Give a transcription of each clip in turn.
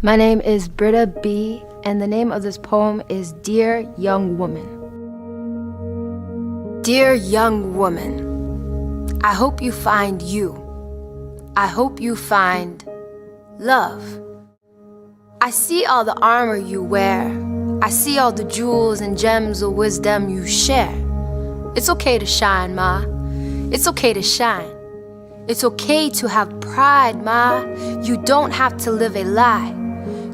My name is Britta B, and the name of this poem is Dear Young Woman. Dear young woman, I hope you find you. I hope you find love. I see all the armor you wear. I see all the jewels and gems of wisdom you share. It's okay to shine, Ma. It's okay to shine. It's okay to have pride, Ma. You don't have to live a lie.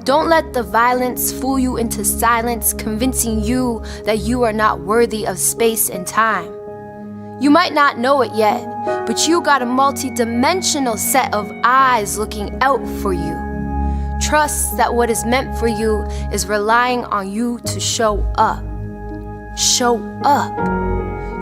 Don't let the violence fool you into silence, convincing you that you are not worthy of space and time. You might not know it yet, but you got a multi-dimensional set of eyes looking out for you. Trust that what is meant for you is relying on you to show up. Show up.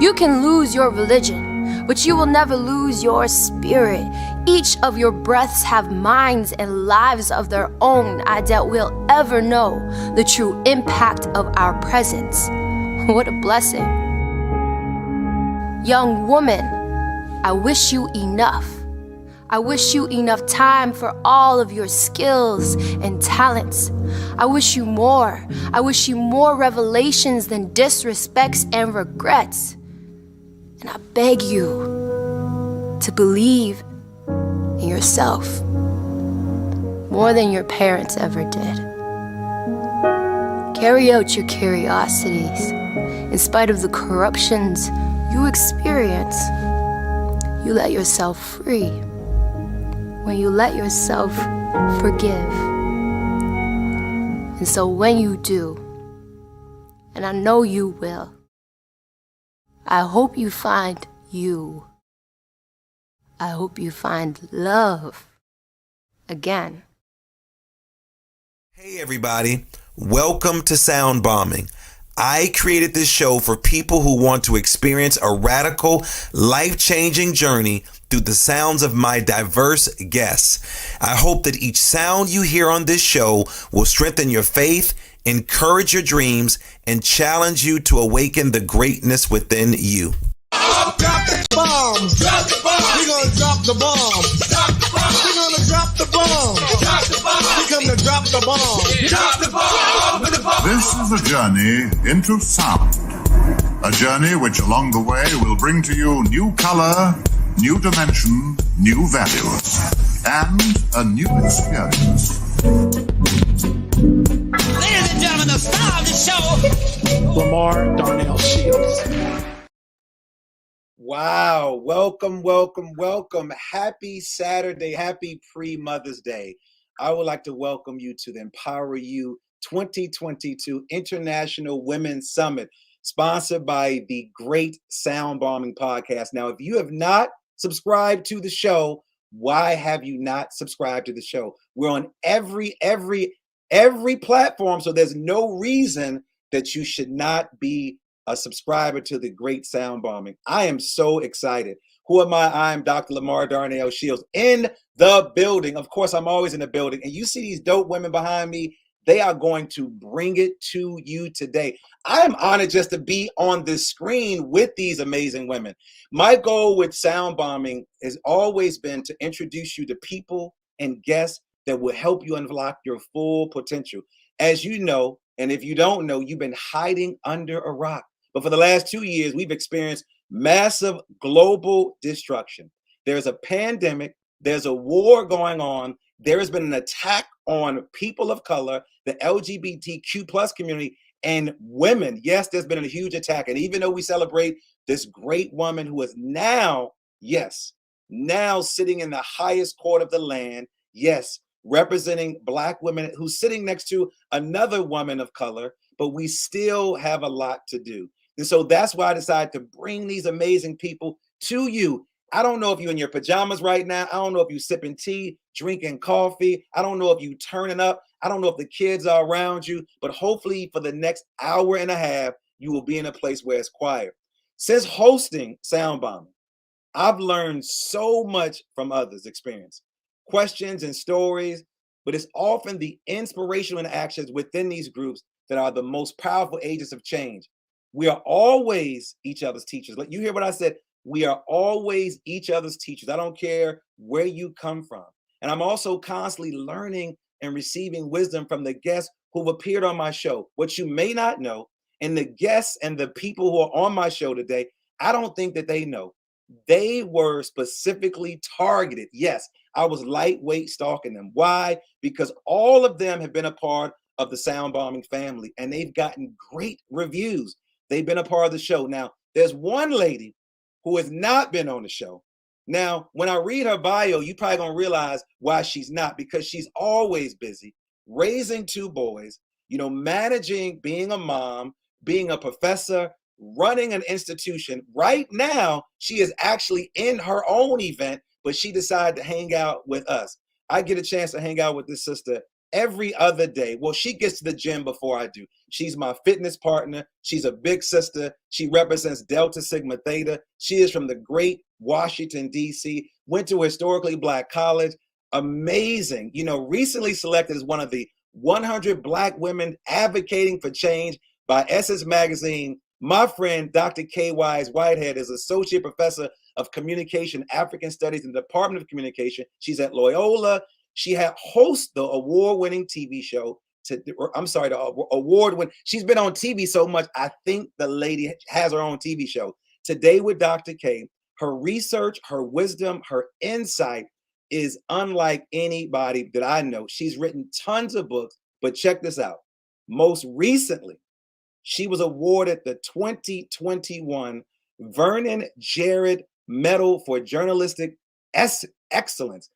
You can lose your religion, but you will never lose your spirit. Each of your breaths have minds and lives of their own. I doubt we'll ever know the true impact of our presence. What a blessing. Young woman, I wish you enough. I wish you enough time for all of your skills and talents. I wish you more. I wish you more revelations than disrespects and regrets. And I beg you to believe in yourself more than your parents ever did. Carry out your curiosities in spite of the corruptions you experience. You let yourself free when you let yourself forgive. And so when you do, and I know you will, I hope you find you. I hope you find love again. Hey everybody, welcome to Sound Bombing. I created this show for people who want to experience a radical, life-changing journey through the sounds of my diverse guests. I hope that each sound you hear on this show will strengthen your faith, encourage your dreams, and challenge you to awaken the greatness within you. Drop the bomb. Drop the bomb. We're gonna drop the bomb. Drop the bomb. We're gonna drop the bomb. Drop the bomb. We come to drop the bomb. Drop the bomb. This is a journey into sound. A journey which along the way will bring to you new color, new dimension, new values, and a new experience. Ladies and gentlemen, the star of the show, Lamar Darnell Shields. Wow. Welcome. Happy Saturday. Happy pre-Mother's Day. I would like to welcome you to the Empower You 2022 International Women's Summit, sponsored by the Great Sound Bombing Podcast. Now, if you have not subscribed to the show, why have you not subscribed to the show? We're on every platform, so there's no reason that you should not be a subscriber to the Great Sound Bombing. I am so excited. Who am I? I'm Dr. Lamar Darnell Shields in the building. Of course, I'm always in the building. And you see these dope women behind me. They are going to bring it to you today. I am honored just to be on this screen with these amazing women. My goal with Sound Bombing has always been to introduce you to people and guests that will help you unlock your full potential. As you know, and if you don't know, you've been hiding under a rock. But for the last 2 years, we've experienced massive global destruction. There's a pandemic. There's a war going on. There has been an attack on people of color, the LGBTQ plus community, and women. Yes, there's been a huge attack. And even though we celebrate this great woman who is now sitting in the highest court of the land, yes, representing Black women, who's sitting next to another woman of color, but we still have a lot to do. And so that's why I decided to bring these amazing people to you. I don't know if you're in your pajamas right now. I don't know if you're sipping tea, drinking coffee. I don't know if you're turning up. I don't know if the kids are around you, but hopefully for the next hour and a half, you will be in a place where it's quiet. Since hosting Sound Bombing, I've learned so much from others' experience, questions and stories, but it's often the inspirational interactions within these groups that are the most powerful agents of change. We are always each other's teachers. Like, you hear what I said? We are always each other's teachers. I don't care where you come from. And I'm also constantly learning and receiving wisdom from the guests who've appeared on my show. What you may not know, and the guests and the people who are on my show today, I don't think that they know. They were specifically targeted. Yes, I was lightweight stalking them. Why? Because all of them have been a part of the Sound Bombing family, and they've gotten great reviews. They've been a part of the show. Now, there's one lady who has not been on the show. Now, when I read her bio, you probably gonna realize why she's not, because she's always busy raising two boys, managing, being a mom, being a professor, running an institution. Right now, she is actually in her own event, but she decided to hang out with us. I get a chance to hang out with this sister every other day. Well, she gets to the gym before I do. She's my fitness partner. She's a big sister. She represents Delta Sigma Theta. She is from the great Washington, D.C., went to a historically Black college. Amazing. Recently selected as one of the 100 Black women advocating for change by Essence Magazine. My friend, Dr. Kay Wise Whitehead, is Associate Professor of Communication, African Studies in the Department of Communication. She's at Loyola. She hosts the award-winning TV show. She's been on TV so much, I think the lady has her own TV show. Today with Dr. Kay, her research, her wisdom, her insight is unlike anybody that I know. She's written tons of books, but check this out. Most recently, she was awarded the 2021 Vernon Jarrett Medal for Journalistic Excellence.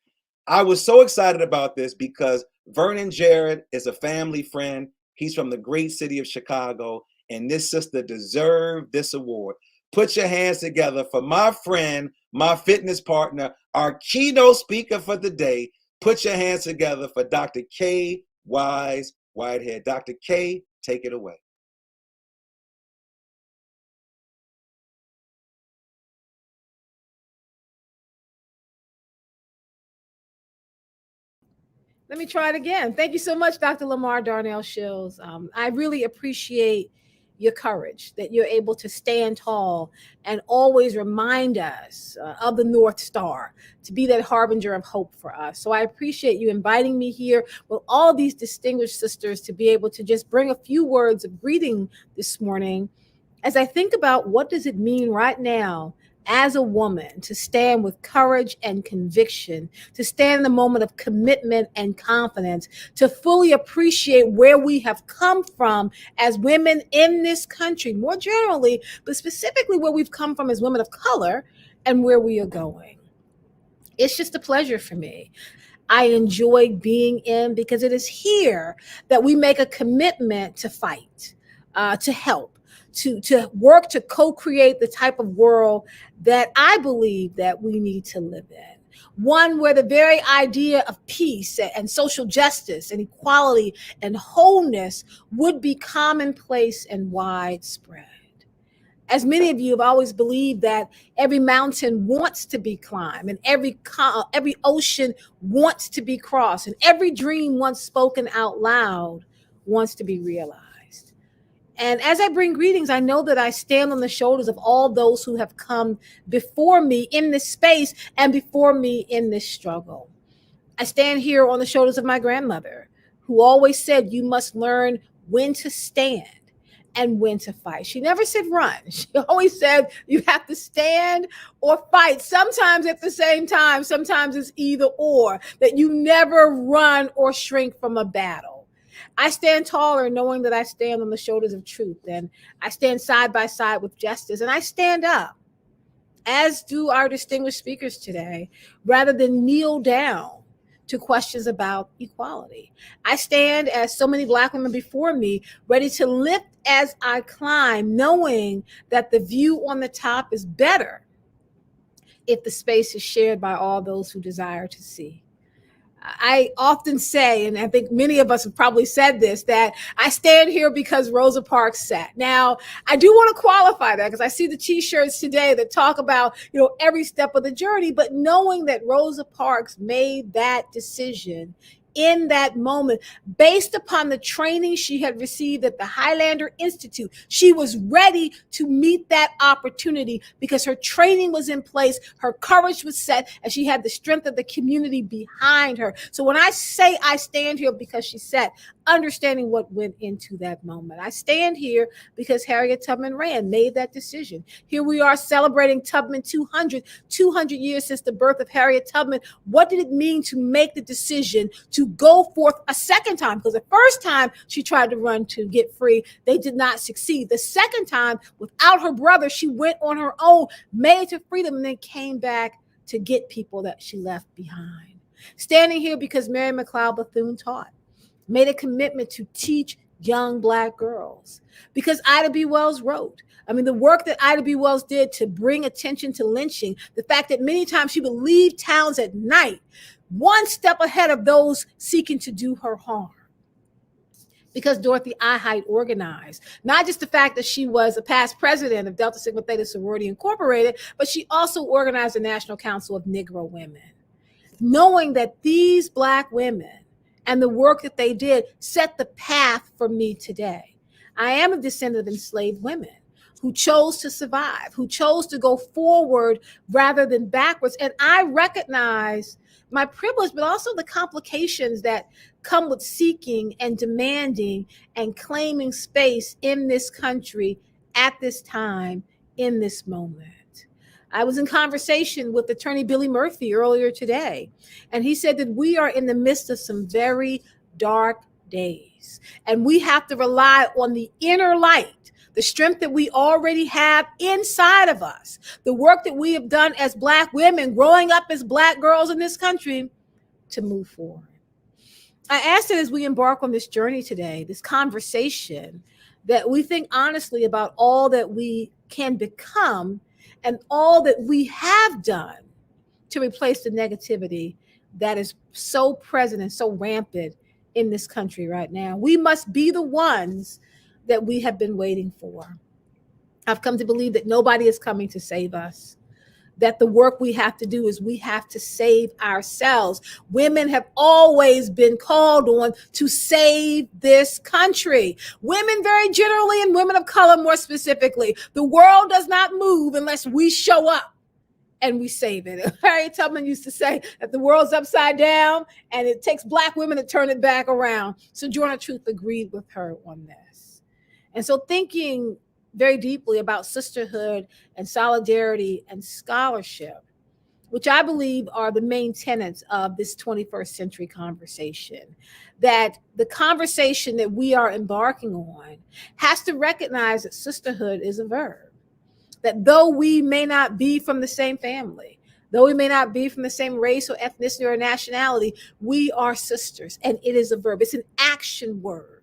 I was so excited about this because Vernon Jarrett is a family friend. He's from the great city of Chicago, and this sister deserved this award. Put your hands together for my friend, my fitness partner, our keynote speaker for the day. Put your hands together for Dr. Kay Wise Whitehead. Dr. Kay, take it away. Let me try it again. Thank you so much, Dr. Lamar Darnell Shills. I really appreciate your courage, that you're able to stand tall and always remind us of the North Star, to be that harbinger of hope for us. So I appreciate you inviting me here with all these distinguished sisters to be able to just bring a few words of greeting this morning as I think about what does it mean right now as a woman to stand with courage and conviction, to stand in the moment of commitment and confidence, to fully appreciate where we have come from as women in this country, more generally, but specifically where we've come from as women of color and where we are going. It's just a pleasure for me. I enjoy being in because it is here that we make a commitment to fight, to help, to work to co-create the type of world that I believe that we need to live in. One where the very idea of peace and social justice and equality and wholeness would be commonplace and widespread. As many of you have always believed that every mountain wants to be climbed and every ocean wants to be crossed and every dream once spoken out loud wants to be realized. And as I bring greetings, I know that I stand on the shoulders of all those who have come before me in this space and before me in this struggle. I stand here on the shoulders of my grandmother, who always said, you must learn when to stand and when to fight. She never said run. She always said you have to stand or fight, sometimes at the same time. Sometimes it's either or, that you never run or shrink from a battle. I stand taller knowing that I stand on the shoulders of truth, and I stand side by side with justice, and I stand up, as do our distinguished speakers today, rather than kneel down to questions about equality. I stand, as so many Black women before me, ready to lift as I climb, knowing that the view on the top is better if the space is shared by all those who desire to see. I often say, and I think many of us have probably said this, that I stand here because Rosa Parks sat. Now, I do want to qualify that because I see the t-shirts today that talk about, every step of the journey, but knowing that Rosa Parks made that decision in that moment, based upon the training she had received at the Highlander Institute, she was ready to meet that opportunity because her training was in place, her courage was set, and she had the strength of the community behind her. So when I say I stand here because she said, understanding what went into that moment. I stand here because Harriet Tubman Rand made that decision. Here we are celebrating Tubman 200 years since the birth of Harriet Tubman. What did it mean to make the decision to go forth a second time? Because the first time she tried to run to get free, they did not succeed. The second time, without her brother, she went on her own, made it to freedom, and then came back to get people that she left behind. Standing here because Mary McLeod Bethune taught, made a commitment to teach young Black girls. Because Ida B. Wells wrote, the work that Ida B. Wells did to bring attention to lynching, the fact that many times she would leave towns at night, one step ahead of those seeking to do her harm. Because Dorothy I. Height organized, not just the fact that she was a past president of Delta Sigma Theta Sorority Incorporated, but she also organized the National Council of Negro Women. Knowing that these Black women and the work that they did set the path for me today. I am a descendant of enslaved women who chose to survive, who chose to go forward rather than backwards. And I recognize my privilege, but also the complications that come with seeking and demanding and claiming space in this country at this time, in this moment. I was in conversation with Attorney Billy Murphy earlier today, and he said that we are in the midst of some very dark days, and we have to rely on the inner light, the strength that we already have inside of us, the work that we have done as Black women, growing up as Black girls in this country, to move forward. I ask that as we embark on this journey today, this conversation, that we think honestly about all that we can become and all that we have done to replace the negativity that is so present and so rampant in this country right now. We must be the ones that we have been waiting for. I've come to believe that nobody is coming to save us, that the work we have to do is we have to save ourselves. Women have always been called on to save this country. Women very generally, and women of color more specifically. The world does not move unless we show up and we save it. Harriet Tubman used to say that the world's upside down and it takes Black women to turn it back around. Sojourner Truth agreed with her on this. And so thinking very deeply about sisterhood and solidarity and scholarship, which I believe are the main tenets of this 21st century conversation, that the conversation that we are embarking on has to recognize that sisterhood is a verb, that though we may not be from the same family, though we may not be from the same race or ethnicity or nationality, we are sisters, and it is a verb. It's an action word.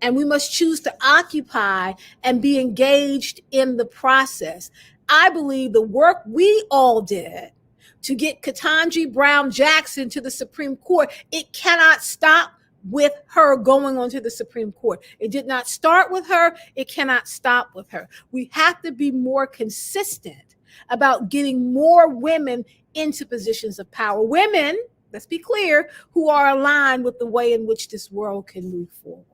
And we must choose to occupy and be engaged in the process. I believe the work we all did to get Ketanji Brown Jackson to the Supreme Court, it cannot stop with her going onto the Supreme Court. It did not start with her. It cannot stop with her. We have to be more consistent about getting more women into positions of power. Women, let's be clear, who are aligned with the way in which this world can move forward.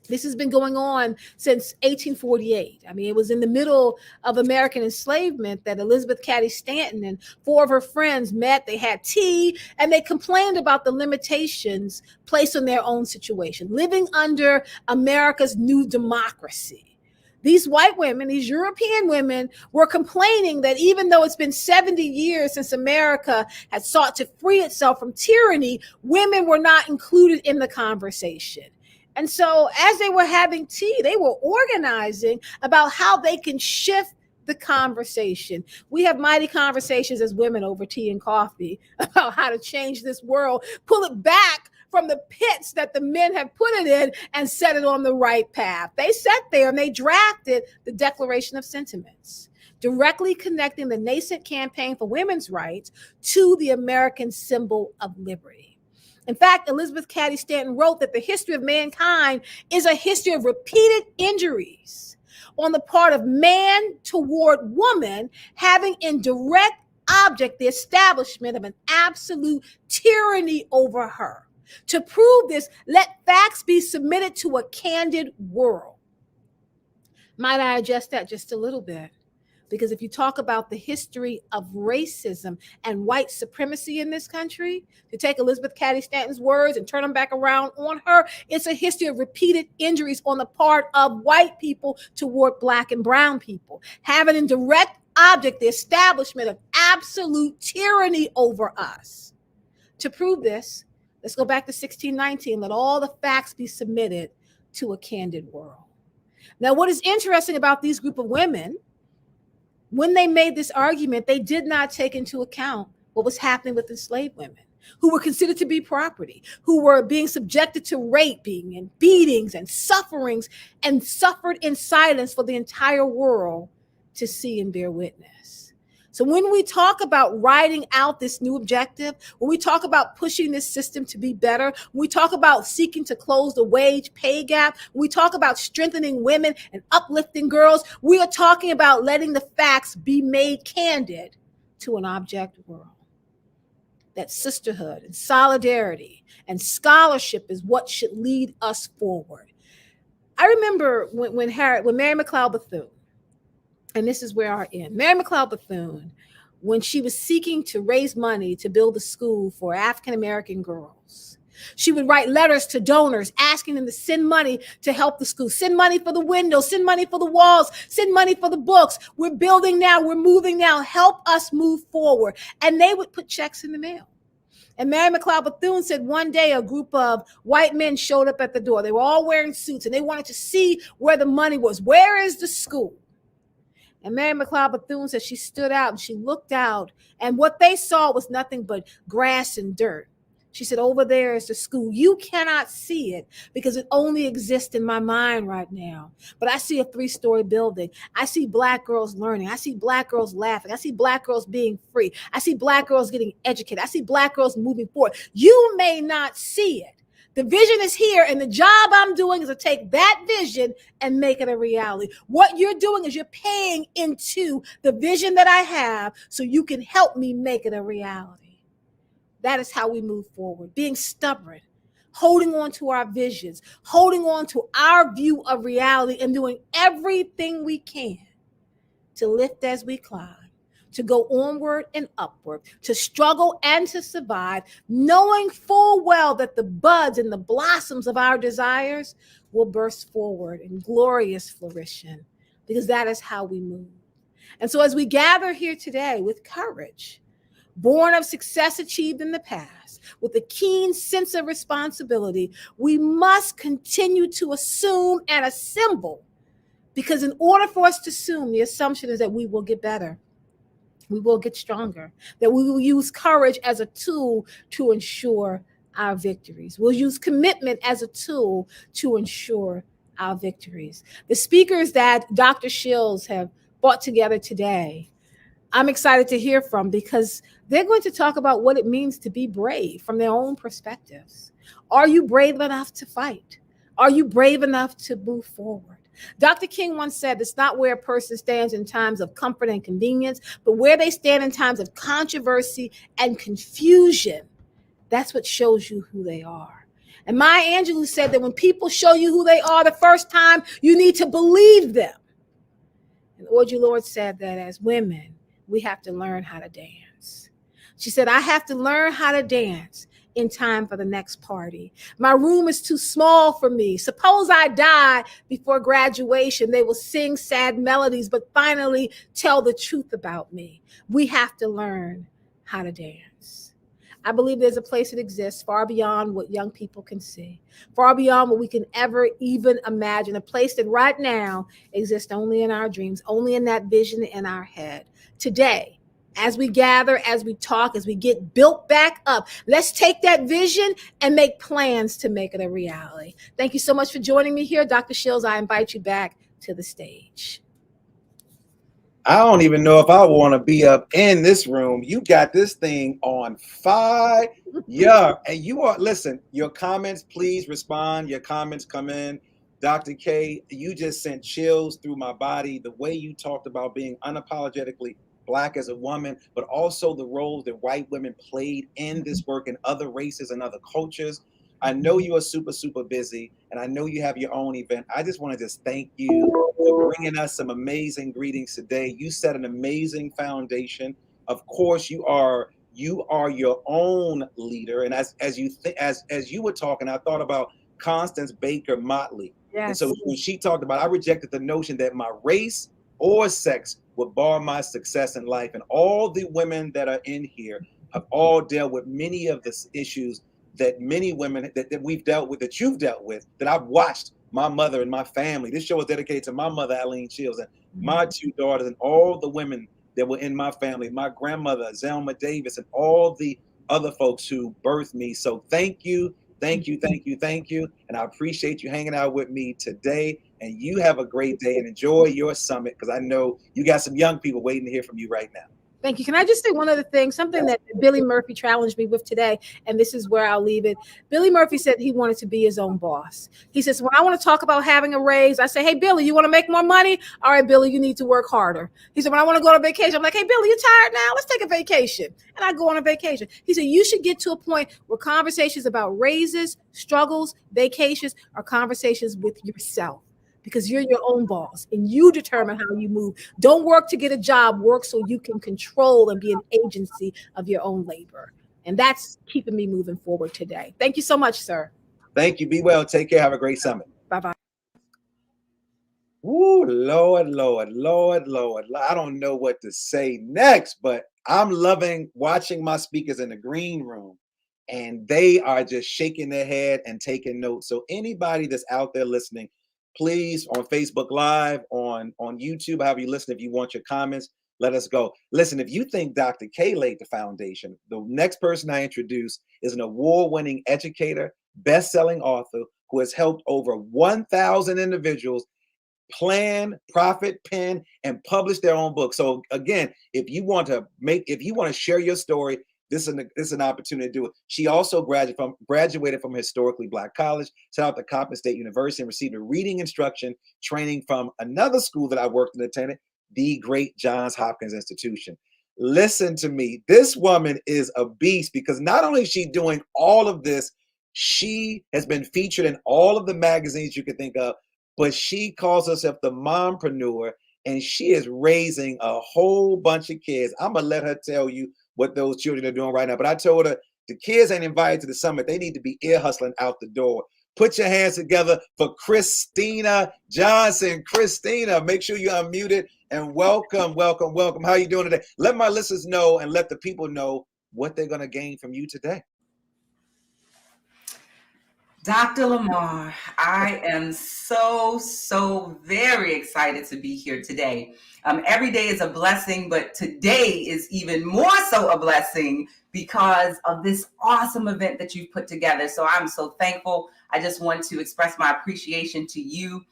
This has been going on since 1848. It was in the middle of American enslavement that Elizabeth Cady Stanton and 4 of her friends met. They had tea and they complained about the limitations placed on their own situation, living under America's new democracy. These white women, these European women, were complaining that even though it's been 70 years since America had sought to free itself from tyranny, women were not included in the conversation. And so as they were having tea, they were organizing about how they can shift the conversation. We have mighty conversations as women over tea and coffee about how to change this world, pull it back from the pits that the men have put it in and set it on the right path. They sat there and they drafted the Declaration of Sentiments, directly connecting the nascent campaign for women's rights to the American symbol of liberty. In fact, Elizabeth Cady Stanton wrote that the history of mankind is a history of repeated injuries on the part of man toward woman, having in direct object the establishment of an absolute tyranny over her. To prove this, let facts be submitted to a candid world. Might I adjust that just a little bit? Because if you talk about the history of racism and white supremacy in this country, to take Elizabeth Cady Stanton's words and turn them back around on her, it's a history of repeated injuries on the part of white people toward Black and brown people, having in direct object the establishment of absolute tyranny over us. To prove this, let's go back to 1619. Let all the facts be submitted to a candid world. Now, what is interesting about these group of women, when they made this argument, they did not take into account what was happening with enslaved women who were considered to be property, who were being subjected to raping and beatings and sufferings and suffered in silence for the entire world to see and bear witness. So when we talk about writing out this new objective, when we talk about pushing this system to be better, when we talk about seeking to close the wage pay gap, when we talk about strengthening women and uplifting girls, we are talking about letting the facts be made candid to an object world. That sisterhood and solidarity and scholarship is what should lead us forward. I remember when Mary McLeod Bethune, and this is where I end. Mary McLeod Bethune, when she was seeking to raise money to build a school for African-American girls, she would write letters to donors asking them to send money to help the school, send money for the windows, send money for the walls, send money for the books. We're building now, we're moving now, help us move forward. And they would put checks in the mail. And Mary McLeod Bethune said one day a group of white men showed up at the door. They were all wearing suits and they wanted to see where the money was. Where is the school? And Mary McLeod Bethune said she stood out and she looked out, and what they saw was nothing but grass and dirt. She said, over there is the school. You cannot see it because it only exists in my mind right now. But I see a 3-story building. I see Black girls learning. I see Black girls laughing. I see Black girls being free. I see Black girls getting educated. I see Black girls moving forward. You may not see it. The vision is here, and the job I'm doing is to take that vision and make it a reality. What you're doing is you're paying into the vision that I have so you can help me make it a reality. That is how we move forward, being stubborn, holding on to our visions, holding on to our view of reality, and doing everything we can to lift as we climb, to go onward and upward, to struggle and to survive, knowing full well that the buds and the blossoms of our desires will burst forward in glorious flourishing, because that is how we move. And so as we gather here today with courage, born of success achieved in the past, with a keen sense of responsibility, we must continue to assume and assemble, because in order for us to assume, the assumption is that we will get better. We will get stronger, that we will use courage as a tool to ensure our victories. We'll use commitment as a tool to ensure our victories. The speakers that Dr. Shields have brought together today, I'm excited to hear from, because they're going to talk about what it means to be brave from their own perspectives. Are you brave enough to fight? Are you brave enough to move forward? Dr. King once said, it's not where a person stands in times of comfort and convenience, but where they stand in times of controversy and confusion. That's what shows you who they are. And Maya Angelou said that when people show you who they are the first time, you need to believe them. And Audre Lorde said that as women, we have to learn how to dance. She said, I have to learn how to dance in time for the next party. My room is too small for me. Suppose I die before graduation. They will sing sad melodies, but finally tell the truth about me. We have to learn how to dance. I believe there's a place that exists far beyond what young people can see, far beyond what we can ever even imagine, a place that right now exists only in our dreams, only in that vision in our head. Today, as we gather, as we talk, as we get built back up, let's take that vision and make plans to make it a reality. Thank you so much for joining me here. Dr. Shields, I invite you back to the stage. I don't even know if I want to be up in this room. You got this thing on fire. And you are, listen, your comments, please respond. Your comments come in. Dr. K, you just sent chills through my body. The way you talked about being unapologetically Black as a woman, but also the roles that white women played in this work in other races and other cultures. I know you are super, super busy, and I know you have your own event. I just want to just thank you for bringing us some amazing greetings today. You set an amazing foundation. Of course, you are your own leader. And as you were talking, I thought about Constance Baker Motley. And Yes. so when she talked about, I rejected the notion that my race or sex would bar my success in life. And all the women that are in here have all dealt with many of the issues that many women that we've dealt with, that you've dealt with, that I've watched my mother and my family. This show is dedicated to my mother, Eileen Shields, and my two daughters, and all the women that were in my family, my grandmother, Zelma Davis, and all the other folks who birthed me. So thank you, thank you, thank you, thank you. And I appreciate you hanging out with me today. And you have a great day and enjoy your summit, because I know you got some young people waiting to hear from you right now. Thank you. Can I just say one other thing? Something that Billy Murphy challenged me with today, and this is where I'll leave it. Billy Murphy said he wanted to be his own boss. He says, when I want to talk about having a raise, I say, hey, Billy, you want to make more money? All right, Billy, you need to work harder. He said, when I want to go on vacation, I'm like, hey, Billy, you tired now? Let's take a vacation. And I go on a vacation. He said, you should get to a point where conversations about raises, struggles, vacations are conversations with yourself, because you're your own boss and you determine how you move. Don't work to get a job, work so you can control and be an agency of your own labor. And that's keeping me moving forward today. Thank you so much, sir. Thank you. Be well. Take care. Have a great summit. Bye-bye. Woo, Lord, Lord, Lord, Lord. I don't know what to say next, but I'm loving watching my speakers in the green room, and they are just shaking their head and taking notes. So anybody that's out there listening, please, on Facebook Live, on YouTube, however you listen, if you want your comments, let us go. Listen, if you think Dr. K laid the foundation, the next person I introduce is an award-winning educator, best-selling author who has helped over 1,000 individuals plan, profit, pen, and publish their own book. So again, if you want to share your story, this is an opportunity to do it. She also graduated from a historically Black college, sent out to Coppin State University, and received a reading instruction training from another school that I worked and attended, the great Johns Hopkins Institution. Listen to me. This woman is a beast, because not only is she doing all of this, she has been featured in all of the magazines you can think of, but she calls herself the mompreneur, and she is raising a whole bunch of kids. I'm going to let her tell you what those children are doing right now. But I told her the kids ain't invited to the summit. They need to be ear hustling out the door. Put your hands together for Christina Johnson. Christina, make sure you're unmuted, and welcome, welcome, welcome. How are you doing today? Let my listeners know and let the people know what they're going to gain from you today. Dr. Lamar, I am so very excited to be here today. Every day is a blessing, but today is even more so a blessing because of this awesome event that you've put together. So I'm so thankful. I just want to express my appreciation to you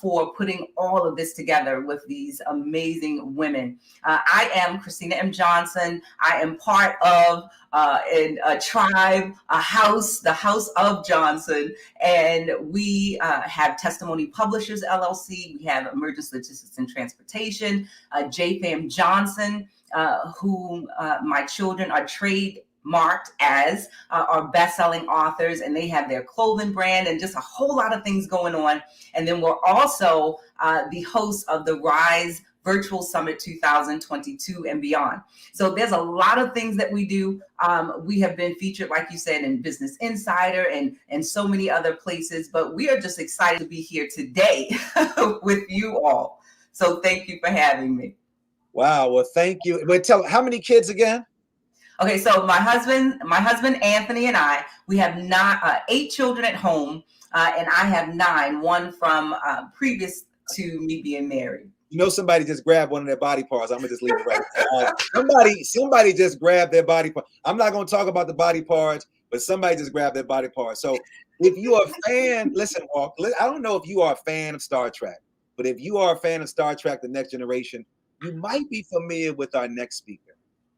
for putting all of this together with these amazing women. I am Christina M. Johnson. I am part of a tribe, a house, the House of Johnson. And we have Testimony Publishers, LLC. We have Emergence Logistics and Transportation, JFAM Johnson, whom my children are marked as our best-selling authors, and they have their clothing brand and just a whole lot of things going on. And then we're also the hosts of the Rise Virtual Summit 2022 and beyond. So there's a lot of things that we do. We have been featured, like you said, in Business Insider and so many other places, but we are just excited to be here today with you all. So thank you for having me. Wow, well, thank you. But tell, how many kids again? Okay, so my husband Anthony, and I, we have 8 children at home, and I have 9, one from previous to me being married. You know, somebody just grabbed one of their body parts. I'm gonna just leave it right there. Somebody just grabbed their body part. I'm not gonna talk about the body parts, but somebody just grabbed their body parts. So if you are a fan, listen, Walk, I don't know if you are a fan of Star Trek, but if you are a fan of Star Trek: The Next Generation, you might be familiar with our next speaker.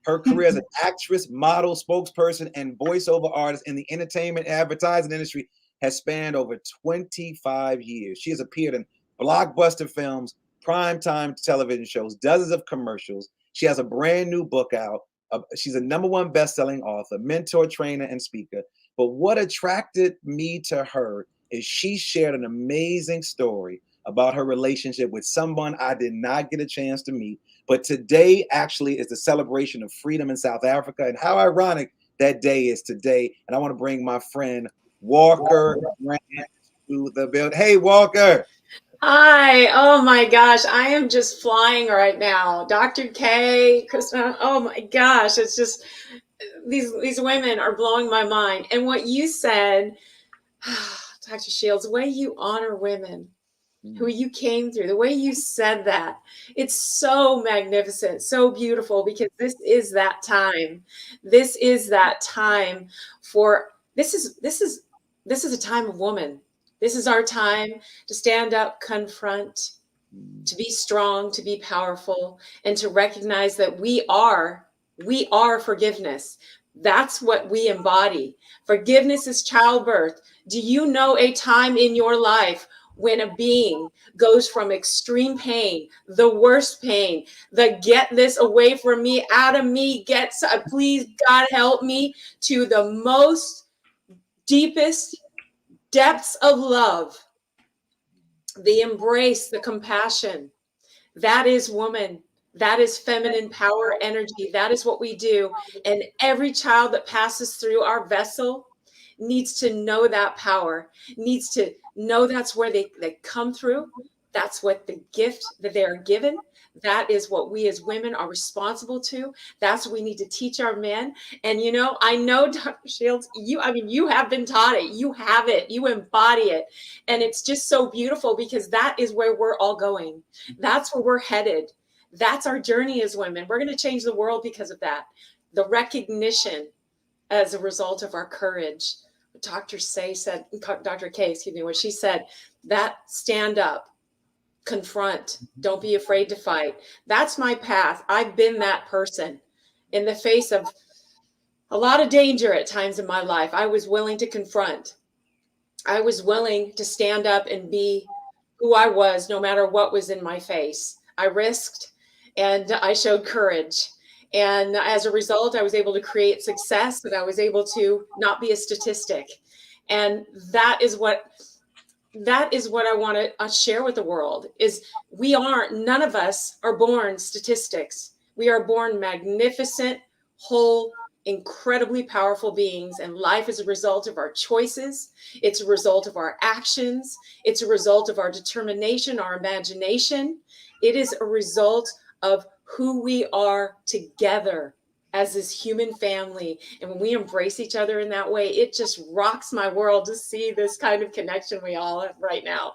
Her career as an actress, model, spokesperson, and voiceover artist in the entertainment advertising industry has spanned over 25 years. She has appeared in blockbuster films, primetime television shows, dozens of commercials. She has a brand new book out. She's a #1 best-selling author, mentor, trainer, and speaker. But what attracted me to her is she shared an amazing story about her relationship with someone I did not get a chance to meet. But today actually is the celebration of freedom in South Africa. And how ironic that day is today. And I want to bring my friend Walker Grant to the building. Hey, Walker. Hi. Oh my gosh. I am just flying right now. Dr. K, Kristen. Oh my gosh. It's just these women are blowing my mind. And what you said, Dr. Shields, the way you honor women, who you came through, the way you said that, it's so magnificent, so beautiful, because this is that time. This is that time for this is a time of woman. This is our time to stand up, confront, to be strong, to be powerful, and to recognize that we are forgiveness. That's what we embody. Forgiveness is childbirth. Do you know a time in your life when a being goes from extreme pain, the worst pain, the get this away from me, out of me, please God help me, to the most deepest depths of love, the embrace, the compassion? That is woman. That is feminine power energy. That is what we do. And every child that passes through our vessel needs to know that power, needs to know that's where they come through. That's what the gift that they are given. That is what we as women are responsible to. That's what we need to teach our men. And, you know, I know, Dr. Shields, you have been taught it. You have it. You embody it. And it's just so beautiful, because that is where we're all going. That's where we're headed. That's our journey as women. We're going to change the world because of that. The recognition as a result of our courage. Dr. K, what she said, that stand up, confront, don't be afraid to fight. That's my path. I've been that person in the face of a lot of danger at times in my life. I was willing to confront. I was willing to stand up and be who I was, no matter what was in my face. I risked and I showed courage. And as a result, I was able to create success, and I was able to not be a statistic. And that is what I want to share with the world, is none of us are born statistics. We are born magnificent, whole, incredibly powerful beings. And life is a result of our choices. It's a result of our actions. It's a result of our determination, our imagination. It is a result of who we are together as this human family. And when we embrace each other in that way, it just rocks my world to see this kind of connection we all have right now.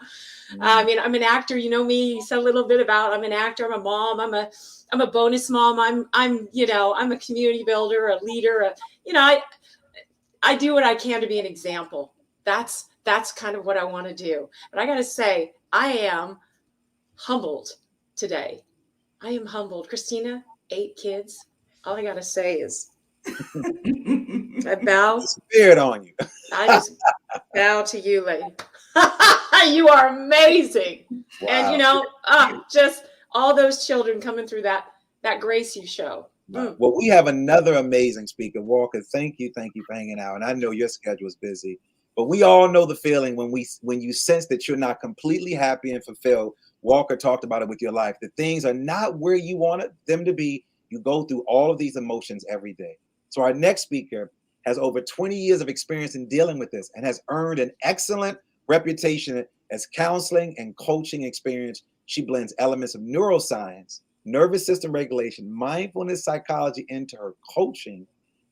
I mean, I'm an actor, you know me, you said a little bit about, I'm an actor, I'm a mom, I'm a bonus mom. I'm a community builder, a leader, I do what I can to be an example. That's kind of what I want to do. But I got to say, I am humbled today. I am humbled. Christina, 8 kids. All I got to say is I bow. Spirit on you. I just bow to you, lady. You are amazing. Wow. And, just all those children coming through that grace you show. Well, we have another amazing speaker. Walker, thank you for hanging out. And I know your schedule is busy, but we all know the feeling when you sense that you're not completely happy and fulfilled. Walker talked about it with your life. That things are not where you wanted them to be. You go through all of these emotions every day. So our next speaker has over 20 years of experience in dealing with this and has earned an excellent reputation as counseling and coaching experience. She blends elements of neuroscience, nervous system regulation, mindfulness psychology into her coaching,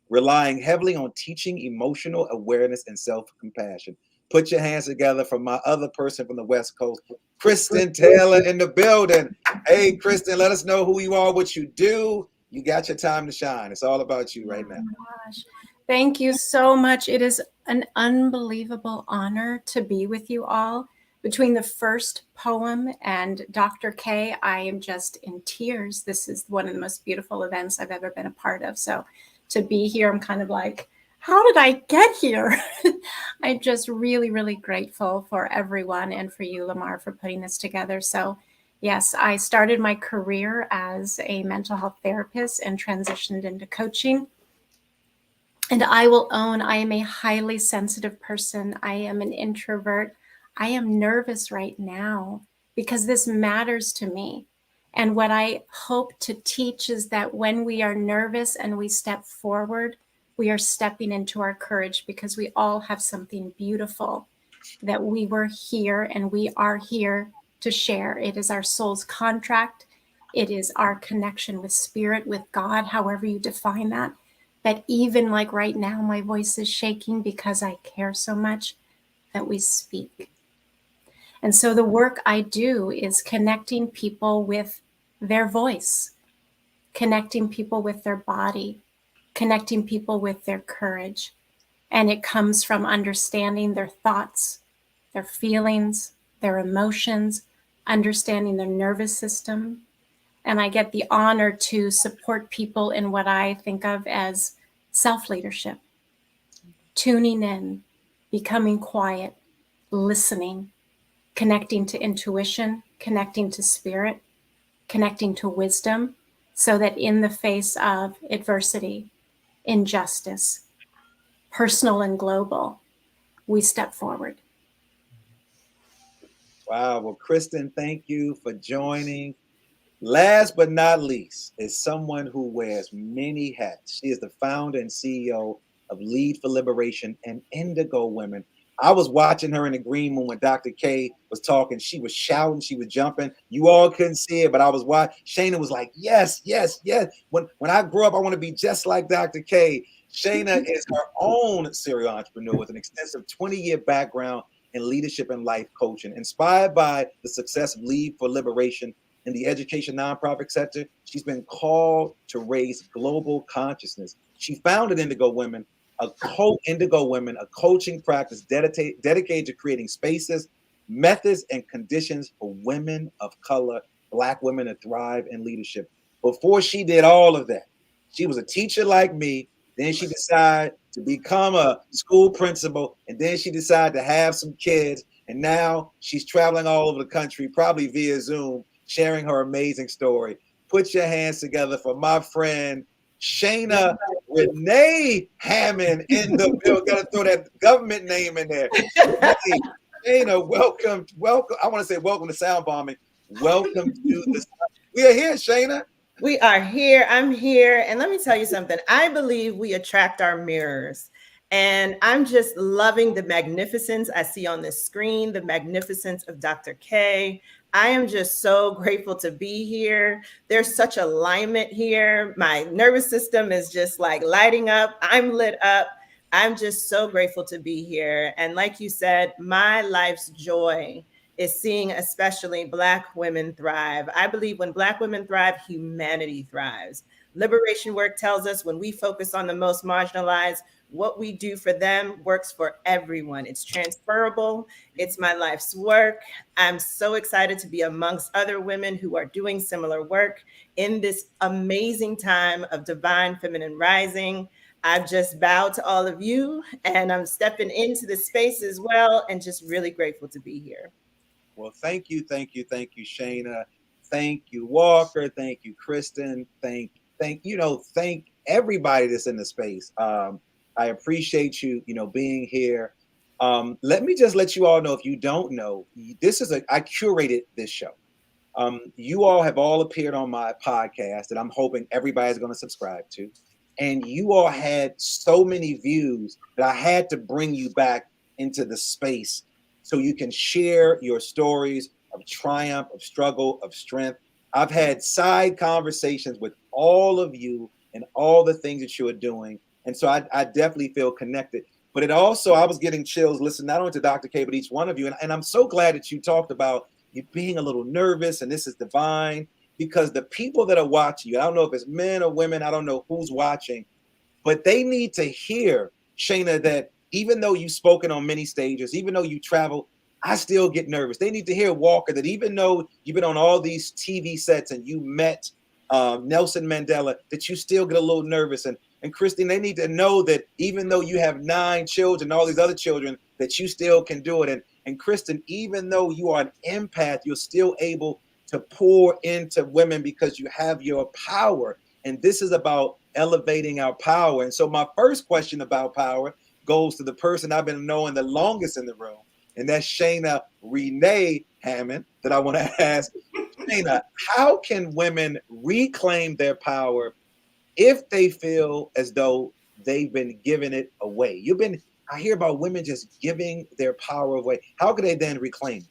relying heavily on teaching emotional awareness and self-compassion. Put your hands together for my other person from the West Coast, Kristen Taylor in the building. Hey, Kristen, let us know who you are, what you do. You got your time to shine. It's all about you right now. Oh my gosh. Thank you so much. It is an unbelievable honor to be with you all. Between the first poem and Dr. K, I am just in tears. This is one of the most beautiful events I've ever been a part of. So to be here, I'm kind of like, how did I get here? I'm just really, really grateful for everyone and for you, Lamar, for putting this together. So yes, I started my career as a mental health therapist and transitioned into coaching. And I will own I am a highly sensitive person. I am an introvert. I am nervous right now because this matters to me. And what I hope to teach is that when we are nervous and we step forward, we are stepping into our courage because we all have something beautiful that we were here and we are here to share. It is our soul's contract. It is our connection with spirit, with God, however you define that. That even like right now, my voice is shaking because I care so much that we speak. And so the work I do is connecting people with their voice, connecting people with their body, connecting people with their courage. And it comes from understanding their thoughts, their feelings, their emotions, understanding their nervous system. And I get the honor to support people in what I think of as self-leadership, tuning in, becoming quiet, listening, connecting to intuition, connecting to spirit, connecting to wisdom, so that in the face of adversity, injustice, personal and global, we step forward. Wow. Well, Kristen, thank you for joining. Last but not least is someone who wears many hats. She is the founder and CEO of Lead for Liberation and Indigo Women. I was watching her in the green room when Dr. K was talking. She was shouting, she was jumping. You all couldn't see it, but I was watching. Shayna was like, yes, yes, yes. When I grow up, I want to be just like Dr. K. Shayna is her own serial entrepreneur with an extensive 20-year background in leadership and life coaching. Inspired by the success of Lead for Liberation in the education nonprofit sector, she's been called to raise global consciousness. She founded Indigo Women, a coaching practice dedicated to creating spaces, methods, and conditions for women of color, Black women to thrive in leadership. Before she did all of that, she was a teacher like me. Then she decided to become a school principal, and then she decided to have some kids. And now she's traveling all over the country, probably via Zoom, sharing her amazing story. Put your hands together for my friend, Shayna Renee Hammond in the bill. Got to throw that government name in there. Shayna, welcome. I want to say welcome to Sound Bombing. Welcome to the. We are here, Shayna. We are here. I'm here. And let me tell you something. I believe we attract our mirrors. And I'm just loving the magnificence I see on this screen, the magnificence of Dr. K. I am just so grateful to be here. There's such alignment here. My nervous system is just like lighting up. I'm lit up. I'm just so grateful to be here. And like you said, my life's joy is seeing especially Black women thrive. I believe when Black women thrive, humanity thrives. Liberation work tells us when we focus on the most marginalized, what we do for them works for everyone. It's transferable. It's my life's work. I'm so excited to be amongst other women who are doing similar work in this amazing time of divine feminine rising. I've just bowed to all of you, and I'm stepping into the space as well, and just really grateful to be here. Well, thank you, Shayna. Thank you, Walker. Thank you, Kristen. Thank everybody that's in the space. I appreciate you, being here. Let me just let you all know, if you don't know, I curated this show. You all have all appeared on my podcast that I'm hoping everybody's going to subscribe to. And you all had so many views that I had to bring you back into the space so you can share your stories of triumph, of struggle, of strength. I've had side conversations with all of you and all the things that you are doing. And so I definitely feel connected. But it also, I was getting chills listening not only to Dr. K, but each one of you. And I'm so glad that you talked about you being a little nervous and this is divine, because the people that are watching you, I don't know if it's men or women, I don't know who's watching, but they need to hear, Shayna, that even though you've spoken on many stages, even though you travel, I still get nervous. They need to hear, Walker, that even though you've been on all these TV sets and you met Nelson Mandela, that you still get a little nervous. And Christine, they need to know that even though you have 9 children, all these other children, that you still can do it. And Kristen, even though you are an empath, you're still able to pour into women because you have your power. And this is about elevating our power. And so my first question about power goes to the person I've been knowing the longest in the room, and that's Shana Renee Hammond, that I want to ask. Shana, how can women reclaim their power if they feel as though they've been giving it away? I hear about women just giving their power away. How can they then reclaim it?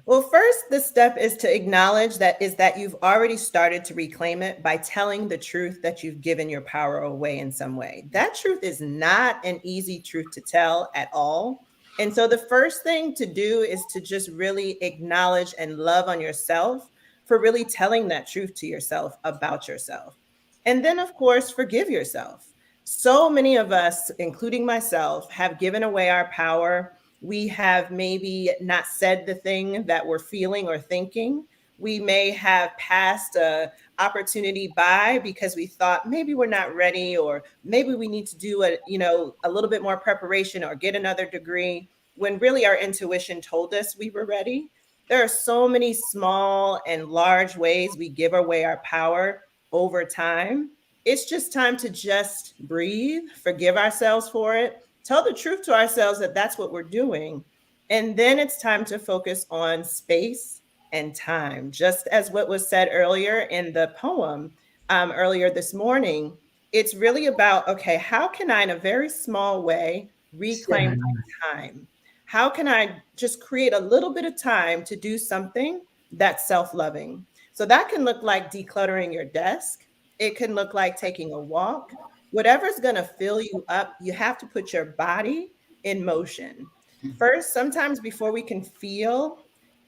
Well, first, the step is to acknowledge that you've already started to reclaim it by telling the truth that you've given your power away in some way. That truth is not an easy truth to tell at all. And so the first thing to do is to just really acknowledge and love on yourself for really telling that truth to yourself about yourself. And then, of course, forgive yourself. So many of us, including myself, have given away our power. We have maybe not said the thing that we're feeling or thinking. We may have passed an opportunity by because we thought maybe we're not ready, or maybe we need to do a little bit more preparation or get another degree, when really our intuition told us we were ready. There are so many small and large ways we give away our power over time. It's just time to just breathe, forgive ourselves for it, tell the truth to ourselves that that's what we're doing. And then it's time to focus on space and time. Just as what was said earlier in the poem earlier this morning, it's really about, okay, how can I, in a very small way, reclaim my time? How can I just create a little bit of time to do something that's self-loving? So that can look like decluttering your desk. It can look like taking a walk. Whatever's going to fill you up, you have to put your body in motion. First, sometimes before we can feel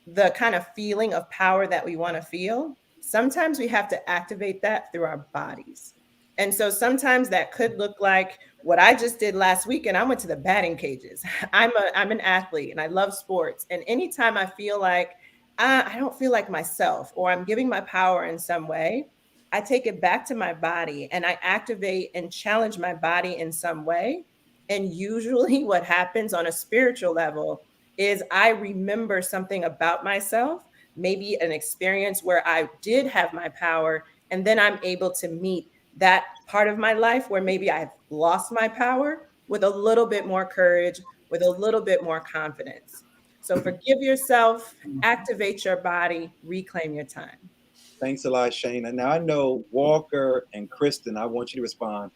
the kind of feeling of power that we want to feel, sometimes we have to activate that through our bodies. And so sometimes that could look like what I just did last week, and I went to the batting cages. I'm an athlete and I love sports. And anytime I feel like I don't feel like myself, or I'm giving my power in some way, I take it back to my body and I activate and challenge my body in some way. And usually what happens on a spiritual level is I remember something about myself, maybe an experience where I did have my power, and then I'm able to meet that part of my life where maybe I've lost my power with a little bit more courage, with a little bit more confidence. So forgive yourself, activate your body, reclaim your time. Thanks a lot, Shana. Now I know Walker and Kristen, I want you to respond.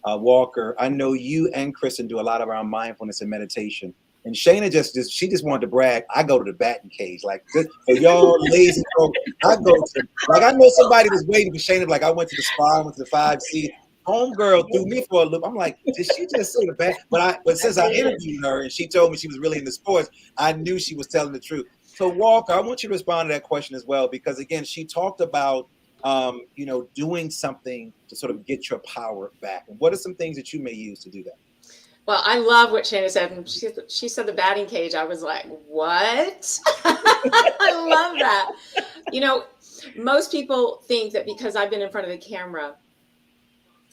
Walker, I know you and Kristen do a lot around mindfulness and meditation. And Shana she just wanted to brag. I go to the batting cage. Like, for y'all lazy folk, I go to, like, I know somebody was waiting for Shana. Like, I went to the spa, I went to the 5C. Homegirl threw me for a loop. I'm like, did she just say the bat? But since I interviewed her and she told me she was really into sports, I knew she was telling the truth. So Walker, I want you to respond to that question as well, because again, she talked about, doing something to sort of get your power back. And what are some things that you may use to do that? Well, I love what Shana said. And she said the batting cage. I was like, what? I love that. Most people think that because I've been in front of the camera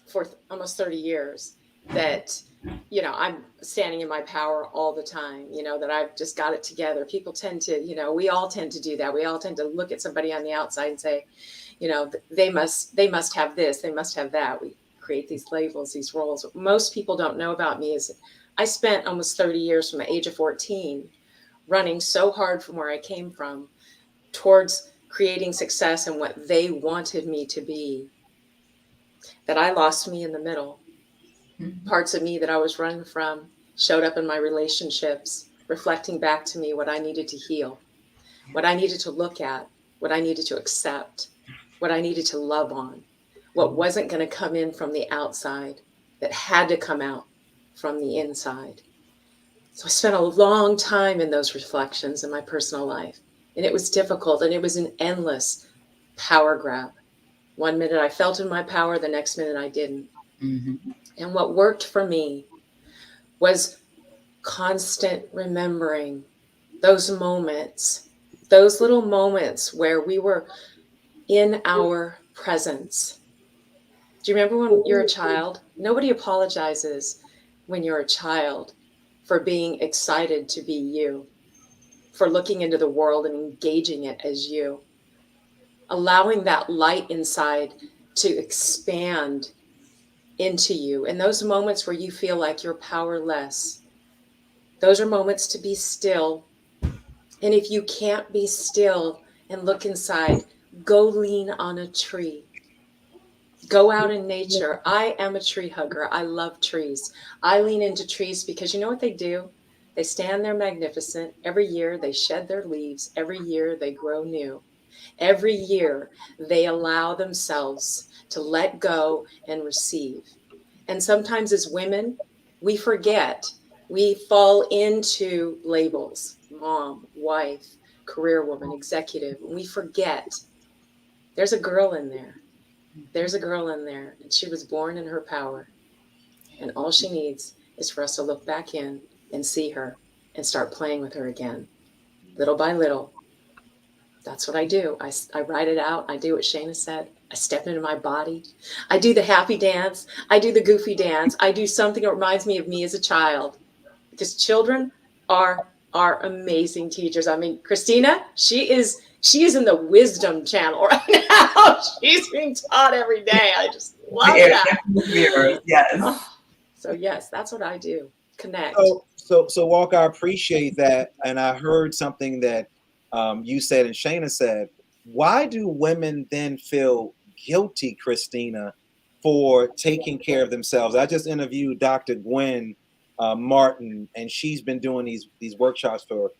for almost 30 years, that, I'm standing in my power all the time, that I've just got it together. People tend to, we all tend to do that. We all tend to look at somebody on the outside and say, they must have this, they must have that. We create these labels, these roles. What most people don't know about me is I spent almost 30 years from the age of 14 running so hard from where I came from towards creating success and what they wanted me to be, that I lost me in the middle. Parts of me that I was running from showed up in my relationships, reflecting back to me what I needed to heal, what I needed to look at, what I needed to accept, what I needed to love on, what wasn't going to come in from the outside, that had to come out from the inside. So I spent a long time in those reflections in my personal life, and it was difficult, and it was an endless power grab. One minute I felt in my power, the next minute I didn't. Mm-hmm. And what worked for me was constant remembering those moments, those little moments where we were in our presence. Do you remember when you're a child? Nobody apologizes when you're a child for being excited to be you, for looking into the world and engaging it as you, allowing that light inside to expand into you. And those moments where you feel like you're powerless, those are moments to be still. And if you can't be still and look inside, go lean on a tree. Go out in nature. I am a tree hugger. I love trees. I lean into trees because you know what they do? They stand there magnificent. Every year they shed their leaves. Every year they grow new. Every year they allow themselves to let go and receive. And sometimes as women, we forget. We fall into labels: mom, wife, career woman, executive. We forget there's a girl in there. There's a girl in there, and she was born in her power. And all she needs is for us to look back in and see her and start playing with her again, little by little. That's what I do. I write it out. I do what Shana said. I step into my body. I do the happy dance. I do the goofy dance. I do something that reminds me of me as a child. Because children are amazing teachers. I mean, Christina, she is in the wisdom channel right now. She's being taught every day. I just love that. Yes. So yes, that's what I do. Connect. So Walker, I appreciate that. And I heard something that you said and Shana said. Why do women then feel guilty, Christina, for taking care of themselves? I just interviewed Dr. Gwen Martin, and she's been doing these workshops for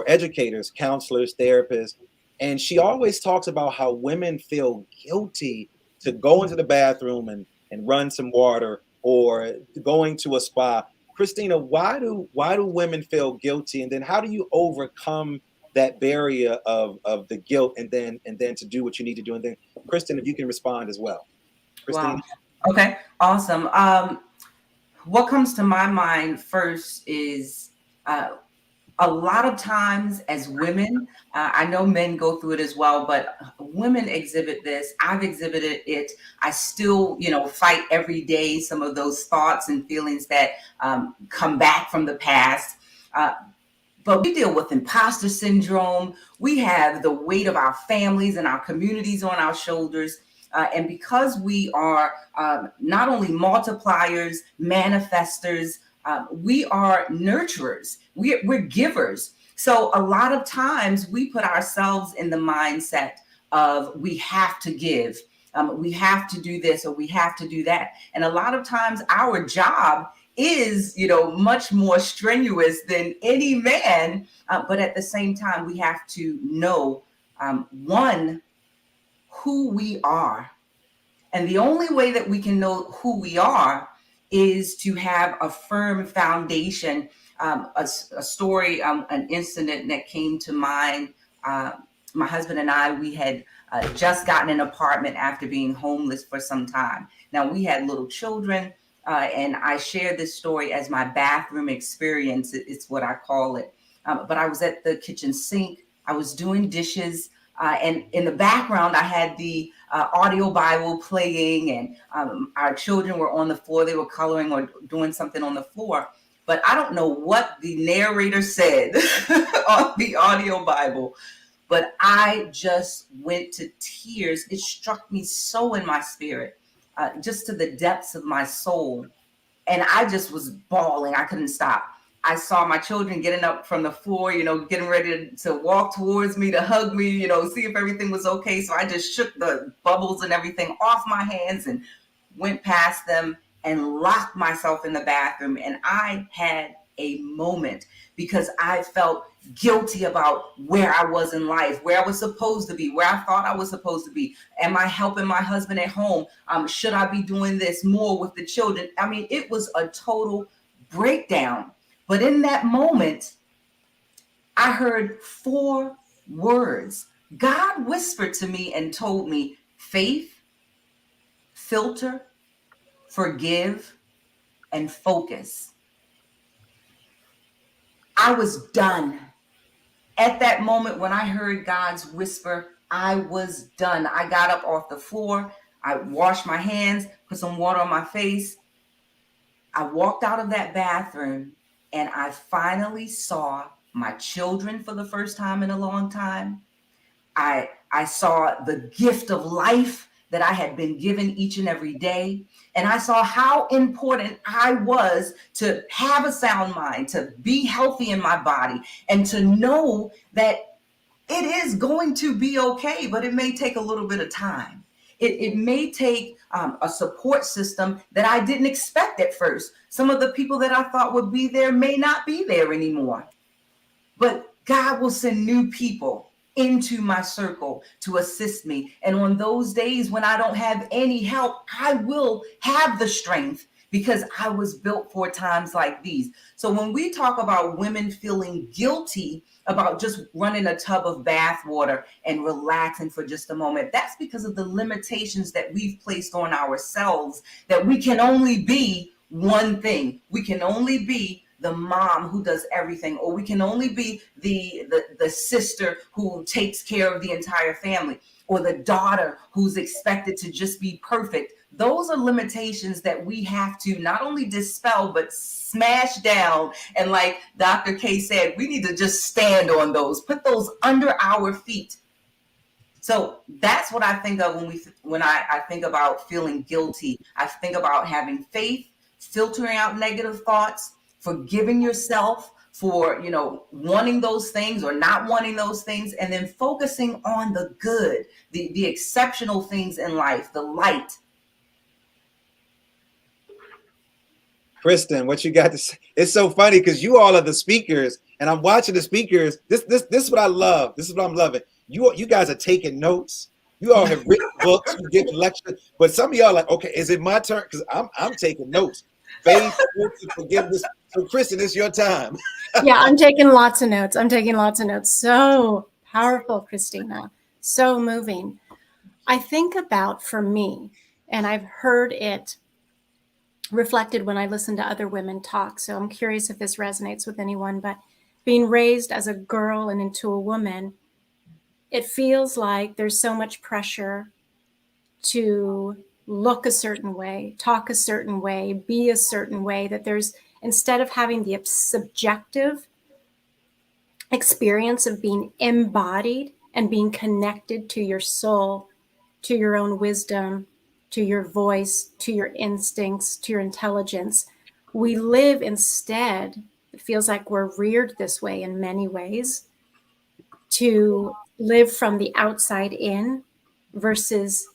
educators, counselors, therapists. And she always talks about how women feel guilty to go into the bathroom and run some water or going to a spa. Christina, why do women feel guilty? And then how do you overcome that barrier of the guilt and then to do what you need to do? And then Kristen, if you can respond as well. Christina. Wow. Okay, awesome. What comes to my mind first is a lot of times as women, I know men go through it as well, but women exhibit this. I've exhibited it. I still, fight every day some of those thoughts and feelings that come back from the past. But we deal with imposter syndrome. We have the weight of our families and our communities on our shoulders. And because we are not only multipliers, manifestors, we are nurturers. We're givers. So a lot of times we put ourselves in the mindset of we have to give. We have to do this or we have to do that. And a lot of times our job is, much more strenuous than any man. But at the same time, we have to know, one, who we are. And the only way that we can know who we are is to have a firm foundation. A story, an incident that came to mind. My husband and I, we had just gotten an apartment after being homeless for some time. Now we had little children, and I share this story as my bathroom experience. It's what I call it. But I was at the kitchen sink. I was doing dishes. And in the background, I had the audio Bible playing, and our children were on the floor. They were coloring or doing something on the floor. But I don't know what the narrator said on the audio Bible, but I just went to tears. It struck me so in my spirit, just to the depths of my soul. And I just was bawling. I couldn't stop. I saw my children getting up from the floor, getting ready to walk towards me, to hug me, see if everything was okay. So I just shook the bubbles and everything off my hands and went past them and locked myself in the bathroom. And I had a moment because I felt guilty about where I was in life, where I was supposed to be, where I thought I was supposed to be. Am I helping my husband at home? Should I be doing this more with the children? I mean, it was a total breakdown. But in that moment, I heard 4 words. God whispered to me and told me, faith, filter, forgive, and focus. I was done. At that moment when I heard God's whisper, I was done. I got up off the floor. I washed my hands, put some water on my face. I walked out of that bathroom and I finally saw my children for the first time in a long time. I saw the gift of life that I had been given each and every day. And I saw how important I was to have a sound mind, to be healthy in my body, and to know that it is going to be okay, but it may take a little bit of time. It may take a support system that I didn't expect at first. Some of the people that I thought would be there may not be there anymore. But God will send new people into my circle to assist me. And on those days when I don't have any help, I will have the strength because I was built for times like these. So when we talk about women feeling guilty about just running a tub of bath water and relaxing for just a moment, that's because of the limitations that we've placed on ourselves, that we can only be one thing. We can only be the mom who does everything, or we can only be the sister who takes care of the entire family, or the daughter who's expected to just be perfect. Those are limitations that we have to not only dispel, but smash down. And like Dr. K said, we need to just stand on those, put those under our feet. So that's what I think of when I think about feeling guilty. I think about having faith, filtering out negative thoughts, forgiving yourself for, wanting those things or not wanting those things, and then focusing on the good, the exceptional things in life, the light. Kristen, what you got to say? It's so funny because you all are the speakers, and I'm watching the speakers. This is what I love. This is what I'm loving. You guys are taking notes. You all have written books, you give lectures, but some of y'all are like, okay, is it my turn? Because I'm taking notes. Faith, forgiveness. So, Kristen, it's your time. Yeah, I'm taking lots of notes. So powerful, Christina. So moving. I think about, for me, and I've heard it reflected when I listen to other women talk. So I'm curious if this resonates with anyone, but being raised as a girl and into a woman, it feels like there's so much pressure to look a certain way, talk a certain way, be a certain way, that there's, instead of having the subjective experience of being embodied and being connected to your soul, to your own wisdom, to your voice, to your instincts, to your intelligence, we live instead, it feels like we're reared this way in many ways, to live from the outside in versus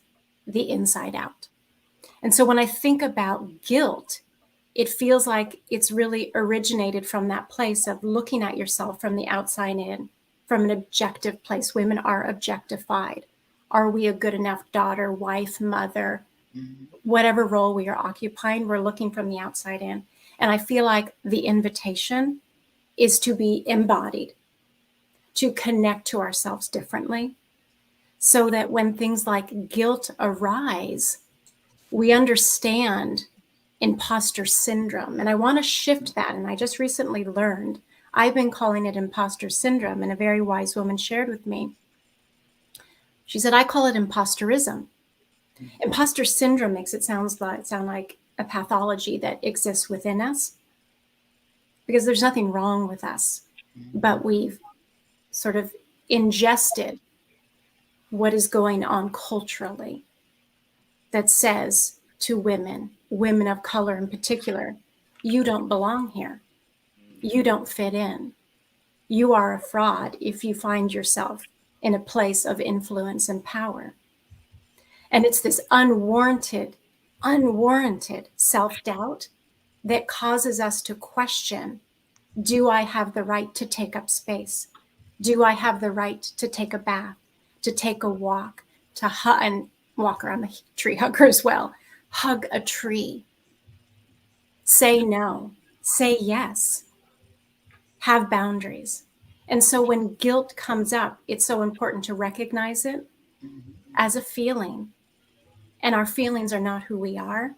the inside out. And so when I think about guilt, it feels like it's really originated from that place of looking at yourself from the outside in, from an objective place. Women are objectified. Are we a good enough daughter, wife, mother? Whatever role we are occupying, we're looking from the outside in. And I feel like the invitation is to be embodied, to connect to ourselves differently, so that when things like guilt arise, we understand imposter syndrome. And I want to shift that. And I just recently learned, I've been calling it imposter syndrome, and a very wise woman shared with me. She said, I call it imposterism. Imposter syndrome makes it sound like a pathology that exists within us, because there's nothing wrong with us, but we've sort of ingested what is going on culturally that says to women of color in particular, you don't belong here. You don't fit in. You are a fraud if you find yourself in a place of influence and power. And it's this unwarranted self-doubt that causes us to question, do I have the right to take up space? Do I have the right to take a bath, to take a walk, to hug and walk around the tree hugger as well? Hug a tree. Say no. Say yes. Have boundaries. And so when guilt comes up, it's so important to recognize it as a feeling. And our feelings are not who we are.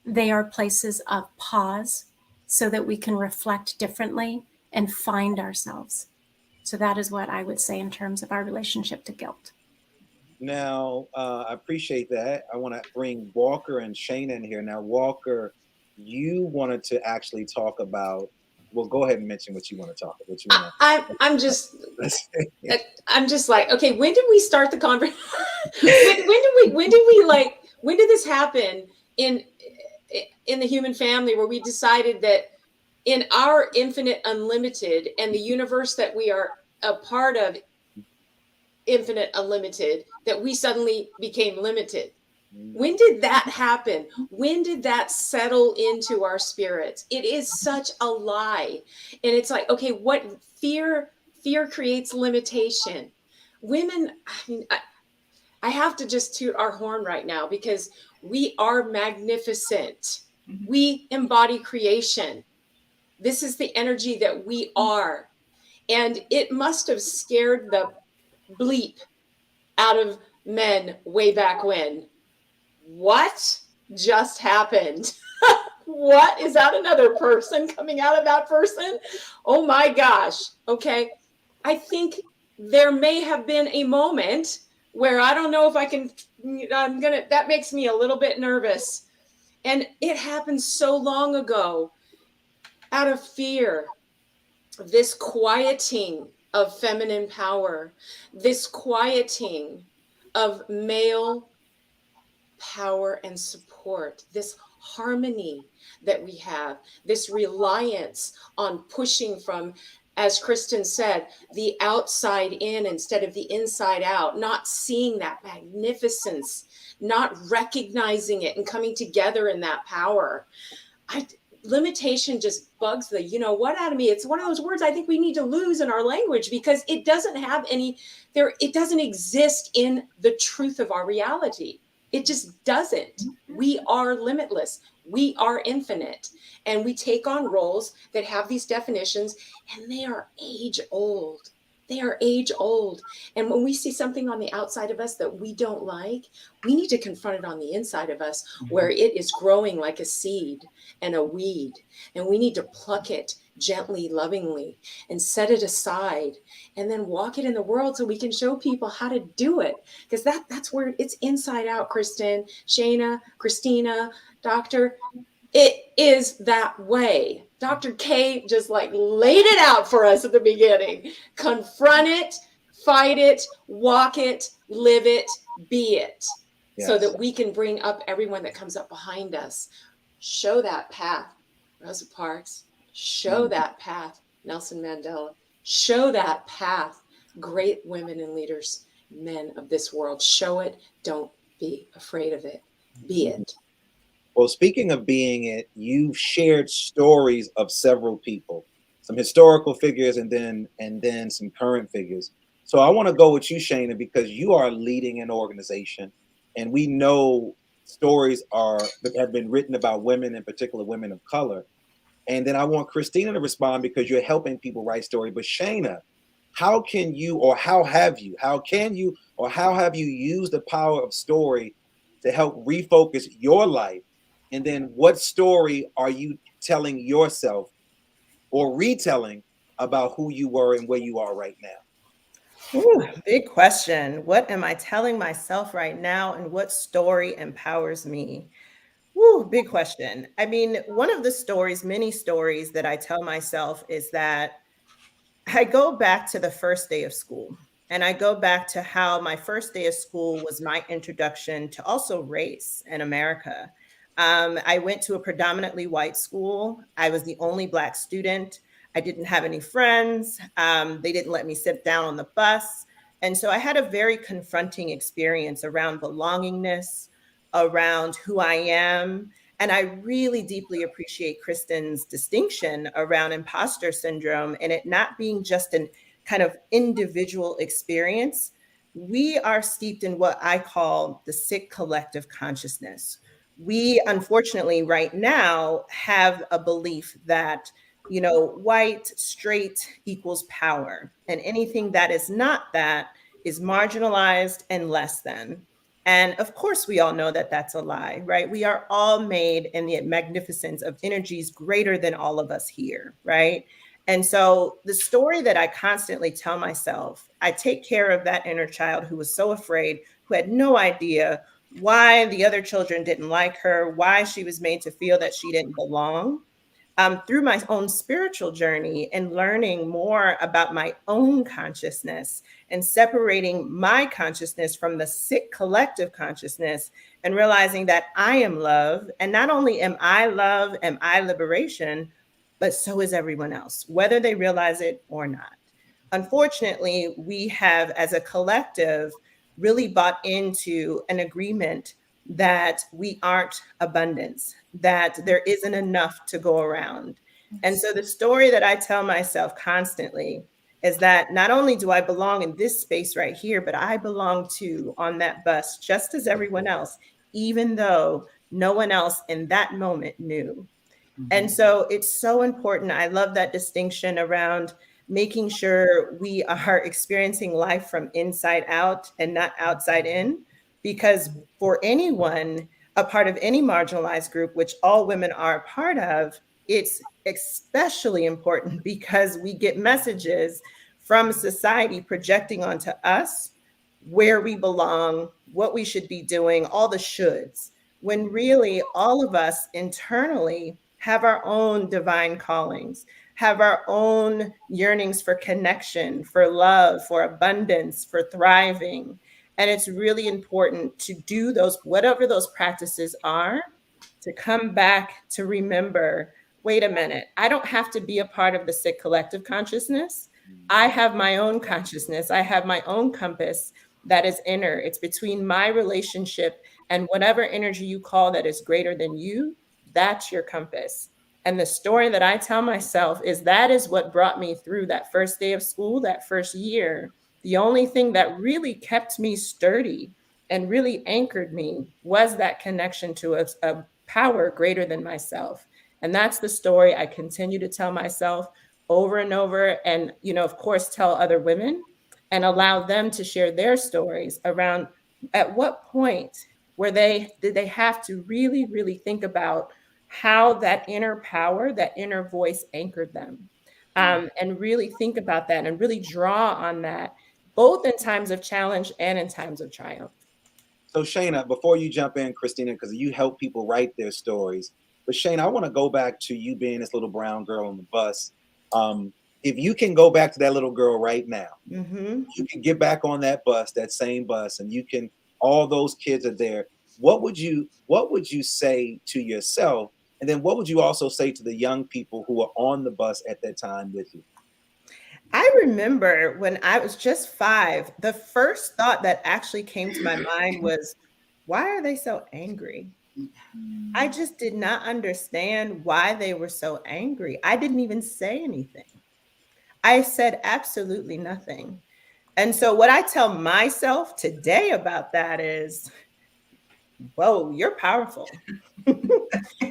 They are places of pause so that we can reflect differently and find ourselves. So that is what I would say in terms of our relationship to guilt. Now, I appreciate that. I want to bring Walker and Shana in here. Now, Walker, you wanted to actually talk about Well, go ahead and mention what you want to talk about. What you want I'm just like, okay, when did we start the conversation? when did this happen in the human family, where we decided that in our infinite unlimited and the universe that we are a part of, infinite unlimited, that we suddenly became limited? When did that happen? When did that settle into our spirits? It is such a lie. And it's like, okay, what fear creates limitation. Women, I mean, I have to just toot our horn right now, because we are magnificent. We embody creation. This is the energy that we are. And it must have scared the bleep out of men way back when. What just happened? What? Is that another person coming out of that person? Oh my gosh. Okay. I think there may have been a moment where I don't know if that makes me a little bit nervous. And it happened so long ago, out of fear, this quieting of feminine power, this quieting of male power and support, this harmony that we have, this reliance on pushing from, as Kristen said, the outside in instead of the inside out, not seeing that magnificence, not recognizing it and coming together in that power. Limitation just bugs the what out of me. It's one of those words I think we need to lose in our language, because it doesn't have it doesn't exist in the truth of our reality. It just doesn't. We are limitless. We are infinite. And we take on roles that have these definitions, and they are age old. They are age old. And when we see something on the outside of us that we don't like, we need to confront it on the inside of us, where it is growing like a seed and a weed. And we need to pluck it gently, lovingly, and set it aside, and then walk it in the world so we can show people how to do it. Because that's where it's inside out, Kristen, Shayna, Christina, Doctor. It is that way. Dr. K just laid it out for us at the beginning. Confront it, fight it, walk it, live it, be it. Yes. So that we can bring up everyone that comes up behind us. Show that path, Rosa Parks. Show that path, Nelson Mandela. Show that path, great women and leaders, men of this world. Show it. Don't be afraid of it. Be it. Well, speaking of being it, you've shared stories of several people, some historical figures and then some current figures. So I want to go with you, Shayna, because you are leading an organization, and we know stories that have been written about women, in particular women of color. And then I want Christina to respond, because you're helping people write stories. But Shayna, how can you, or how have you used the power of story to help refocus your life? And then what story are you telling yourself or retelling about who you were and where you are right now? Ooh, big question. What am I telling myself right now, and what story empowers me? Ooh, big question. I mean, one of the many stories that I tell myself is that I go back to the first day of school, and I go back to how my first day of school was my introduction to also race in America. I went to a predominantly white school. I was the only Black student. I didn't have any friends. They didn't let me sit down on the bus. And so I had a very confronting experience around belongingness, around who I am. And I really deeply appreciate Kristen's distinction around imposter syndrome, and it not being just an kind of individual experience. We are steeped in what I call the sick collective consciousness. We, unfortunately, right now have a belief that, white, straight equals power. And anything that is not that is marginalized and less than. And of course, we all know that that's a lie, right? We are all made in the magnificence of energies greater than all of us here, right? And so the story that I constantly tell myself, I take care of that inner child who was so afraid, who had no idea why the other children didn't like her, why she was made to feel that she didn't belong. through my own spiritual journey and learning more about my own consciousness and separating my consciousness from the sick collective consciousness and realizing that I am love. And not only am I love, am I liberation, but so is everyone else, whether they realize it or not. Unfortunately, we have, as a collective, really bought into an agreement that we aren't abundance, that there isn't enough to go around. And so the story that I tell myself constantly is that not only do I belong in this space right here, but I belong too on that bus, just as everyone else, even though no one else in that moment knew. And so it's so important. I love that distinction around making sure we are experiencing life from inside out and not outside in, because for anyone, a part of any marginalized group, which all women are a part of, it's especially important because we get messages from society projecting onto us where we belong, what we should be doing, all the shoulds, when really all of us internally have our own divine callings, have our own yearnings for connection, for love, for abundance, for thriving. And it's really important to do those, whatever those practices are, to come back to remember, wait a minute, I don't have to be a part of the sick collective consciousness. I have my own consciousness. I have my own compass that is inner. It's between my relationship and whatever energy you call that is greater than you. That's your compass. And the story that I tell myself is that is what brought me through that first day of school, that first year. The only thing that really kept me sturdy and really anchored me was that connection to a power greater than myself. And that's the story I continue to tell myself over and over. And, you know, of course, tell other women and allow them to share their stories around at what point did they have to really, really think about how that inner power, that inner voice anchored them, and really think about that and really draw on that, both in times of challenge and in times of triumph. So Shayna, before you jump in, Christina, because you help people write their stories, but Shayna, I want to go back to you being this little brown girl on the bus. If you can go back to that little girl right now, you can get back on that bus, that same bus, and you can, all those kids are there. What would you say to yourself? And then what would you also say to the young people who were on the bus at that time with you? I remember when I was just 5, the first thought that actually came to my mind was, why are they so angry? I just did not understand why they were so angry. I didn't even say anything. I said absolutely nothing. And so what I tell myself today about that is, whoa, you're powerful.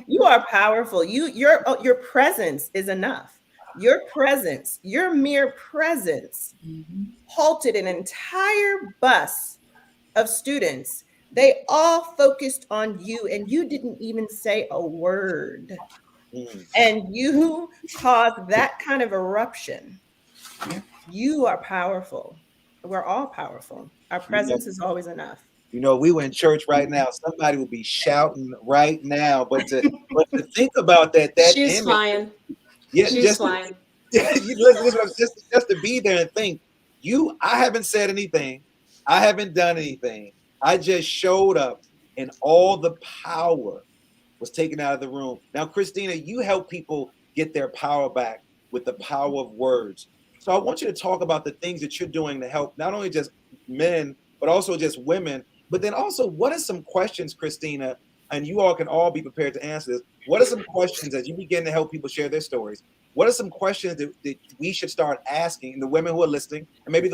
You are powerful. Your presence is enough. Your presence, your mere presence, halted an entire bus of students. They all focused on you, and you didn't even say a word. And you caused that kind of eruption. You are powerful. We're all powerful. Our presence is always enough. You know, we were in church right now. Somebody would be shouting right now, but to think about that she's image, flying. Yeah, she's flying. Just to be there and think, I haven't said anything, I haven't done anything. I just showed up, and all the power was taken out of the room. Now, Christina, you help people get their power back with the power of words. So I want you to talk about the things that you're doing to help not only just men, but also just women. But then also, what are some questions, Christina, and you all can all be prepared to answer this. What are some questions as you begin to help people share their stories? What are some questions that we should start asking the women who are listening, and maybe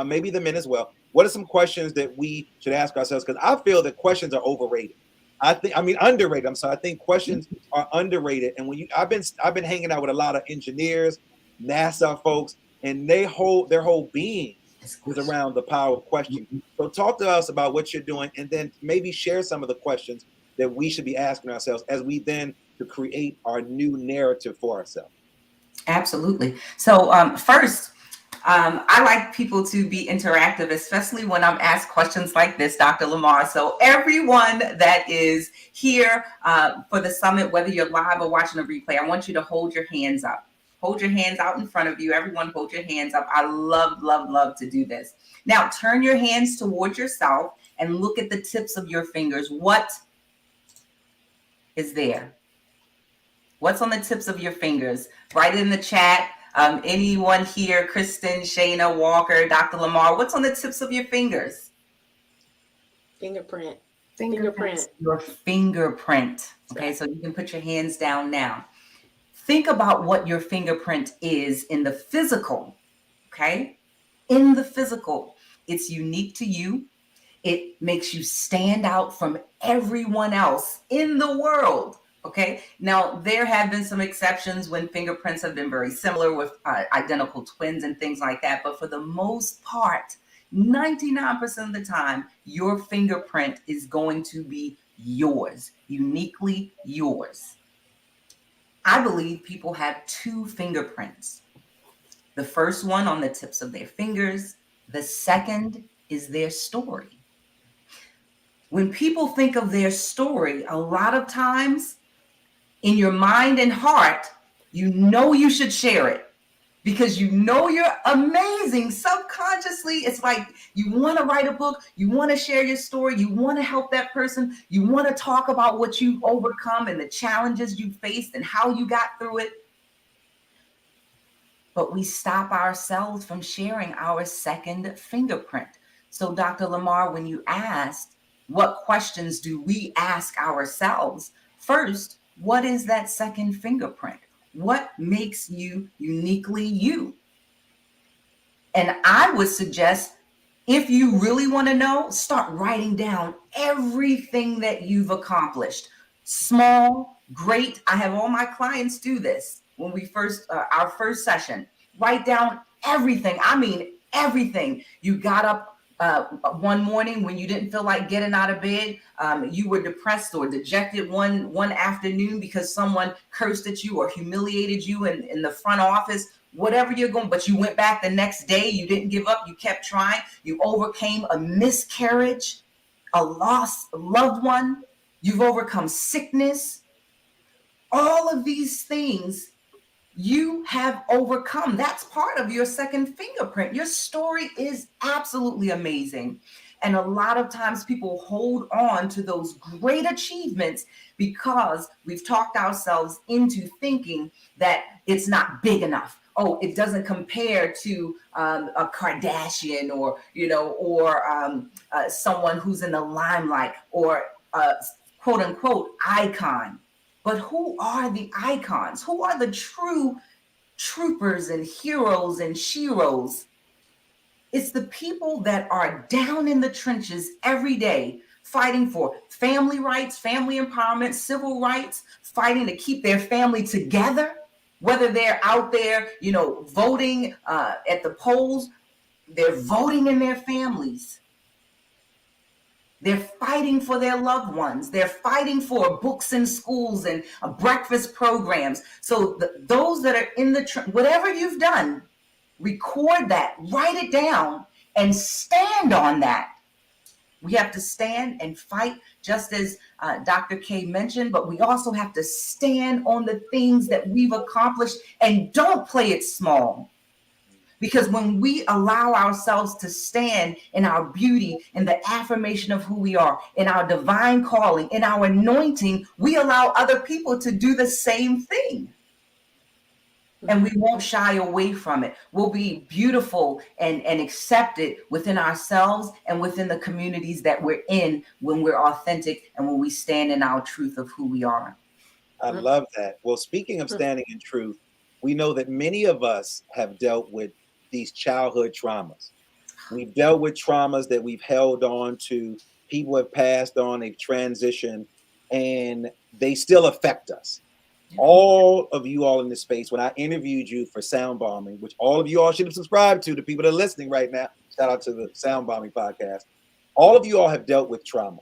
maybe the men as well? What are some questions that we should ask ourselves? Because I feel that questions are overrated. Underrated. I'm sorry. I think questions are underrated. And I've been hanging out with a lot of engineers, NASA folks, and their whole being is around the power of questions. So talk to us about what you're doing, and then maybe share some of the questions that we should be asking ourselves as we then to create our new narrative for ourselves. Absolutely. So first, I like people to be interactive, especially when I'm asked questions like this, Dr. Lamar. So everyone that is here for the summit, whether you're live or watching a replay, I want you to hold your hands up. Hold your hands out in front of you. Everyone hold your hands up. I love, love, love to do this. Now turn your hands towards yourself and look at the tips of your fingers. What is there? What's on the tips of your fingers? Write it in the chat. Anyone here, Kristen, Shayna, Walker, Dr. Lamar, what's on the tips of your fingers? Fingerprint. Your fingerprint. Okay, so you can put your hands down now. Think about what your fingerprint is in the physical, okay? In the physical, it's unique to you. It makes you stand out from everyone else in the world, okay? Now, there have been some exceptions when fingerprints have been very similar with identical twins and things like that, but for the most part, 99% of the time, your fingerprint is going to be yours, uniquely yours. I believe people have two fingerprints. The first one on the tips of their fingers. The second is their story. When people think of their story, a lot of times in your mind and heart, you know you should share it because you know you're amazing. Subconsciously, it's like you want to write a book, you want to share your story, you want to help that person, you want to talk about what you've overcome and the challenges you faced and how you got through it. But we stop ourselves from sharing our second fingerprint. So Dr. Lamar, when you asked, what questions do we ask ourselves? First, what is that second fingerprint? What makes you uniquely you? And I would suggest, if you really want to know, start writing down everything that you've accomplished. Small, great. I have all my clients do this when we our first session. Write down everything. I mean, everything. You got up one morning when you didn't feel like getting out of bed, you were depressed or dejected one afternoon because someone cursed at you or humiliated you in the front office, whatever you're going, but you went back the next day, you didn't give up, you kept trying, you overcame a miscarriage, a lost loved one, you've overcome sickness, all of these things you have overcome. That's part of your second fingerprint. Your story is absolutely amazing. And a lot of times people hold on to those great achievements because we've talked ourselves into thinking that it's not big enough. Oh, it doesn't compare to a Kardashian or someone who's in the limelight or quote unquote icon. But who are the icons? Who are the true troopers and heroes and sheroes? It's the people that are down in the trenches every day, fighting for family rights, family empowerment, civil rights, fighting to keep their family together, whether they're out there, voting at the polls, they're voting in their families. They're fighting for their loved ones. They're fighting for books in schools and breakfast programs. So those that are in whatever you've done, record that, write it down, and stand on that. We have to stand and fight, just as Dr. K mentioned, but we also have to stand on the things that we've accomplished and don't play it small. Because when we allow ourselves to stand in our beauty, in the affirmation of who we are, in our divine calling, in our anointing, we allow other people to do the same thing. And we won't shy away from it. We'll be beautiful and accepted within ourselves and within the communities that we're in when we're authentic and when we stand in our truth of who we are. I love that. Well, speaking of standing in truth, we know that many of us have dealt with these childhood traumas. We've dealt with traumas that we've held on to. People have passed on, they've transitioned, and they still affect us. All of you all in this space, when I interviewed you for Sound Bombing, which all of you all should have subscribed to, the people that are listening right now, shout out to the Sound Bombing podcast. All of you all have dealt with trauma.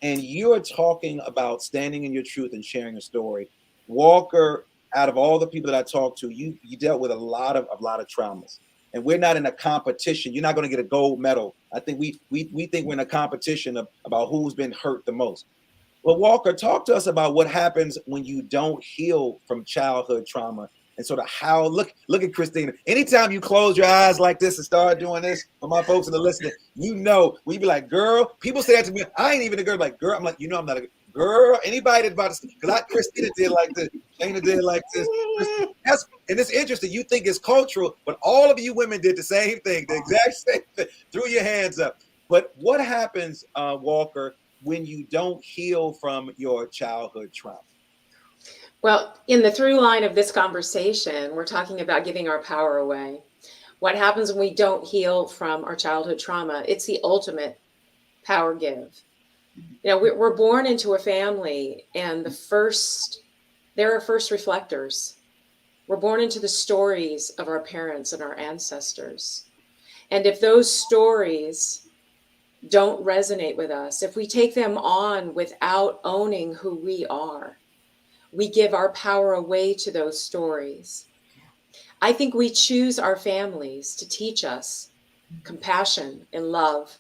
And you are talking about standing in your truth and sharing a story. Walker, out of all the people that I talked to, you dealt with a lot of traumas. and we're not in a competition. You're not going to get a gold medal. I think we think we're in a competition about who's been hurt the most. Well, Walker, talk to us about what happens when you don't heal from childhood trauma, and sort of how, look at Christina. Anytime you close your eyes like this and start doing this, for my folks in the listening, we be like, girl, people say that to me. I ain't even a girl, like, girl, I'm like, I'm not a girl. Anybody that's about to, because Christina did like this, Shayna did like this. And it's interesting. You think it's cultural, but all of you women did the same thing, the exact same thing. Threw your hands up. But what happens, Walker, when you don't heal from your childhood trauma? Well, in the through line of this conversation, we're talking about giving our power away. What happens when we don't heal from our childhood trauma? It's the ultimate power give. We're born into a family, and they're our first reflectors. We're born into the stories of our parents and our ancestors. And if those stories don't resonate with us, if we take them on without owning who we are, we give our power away to those stories. I think we choose our families to teach us compassion and love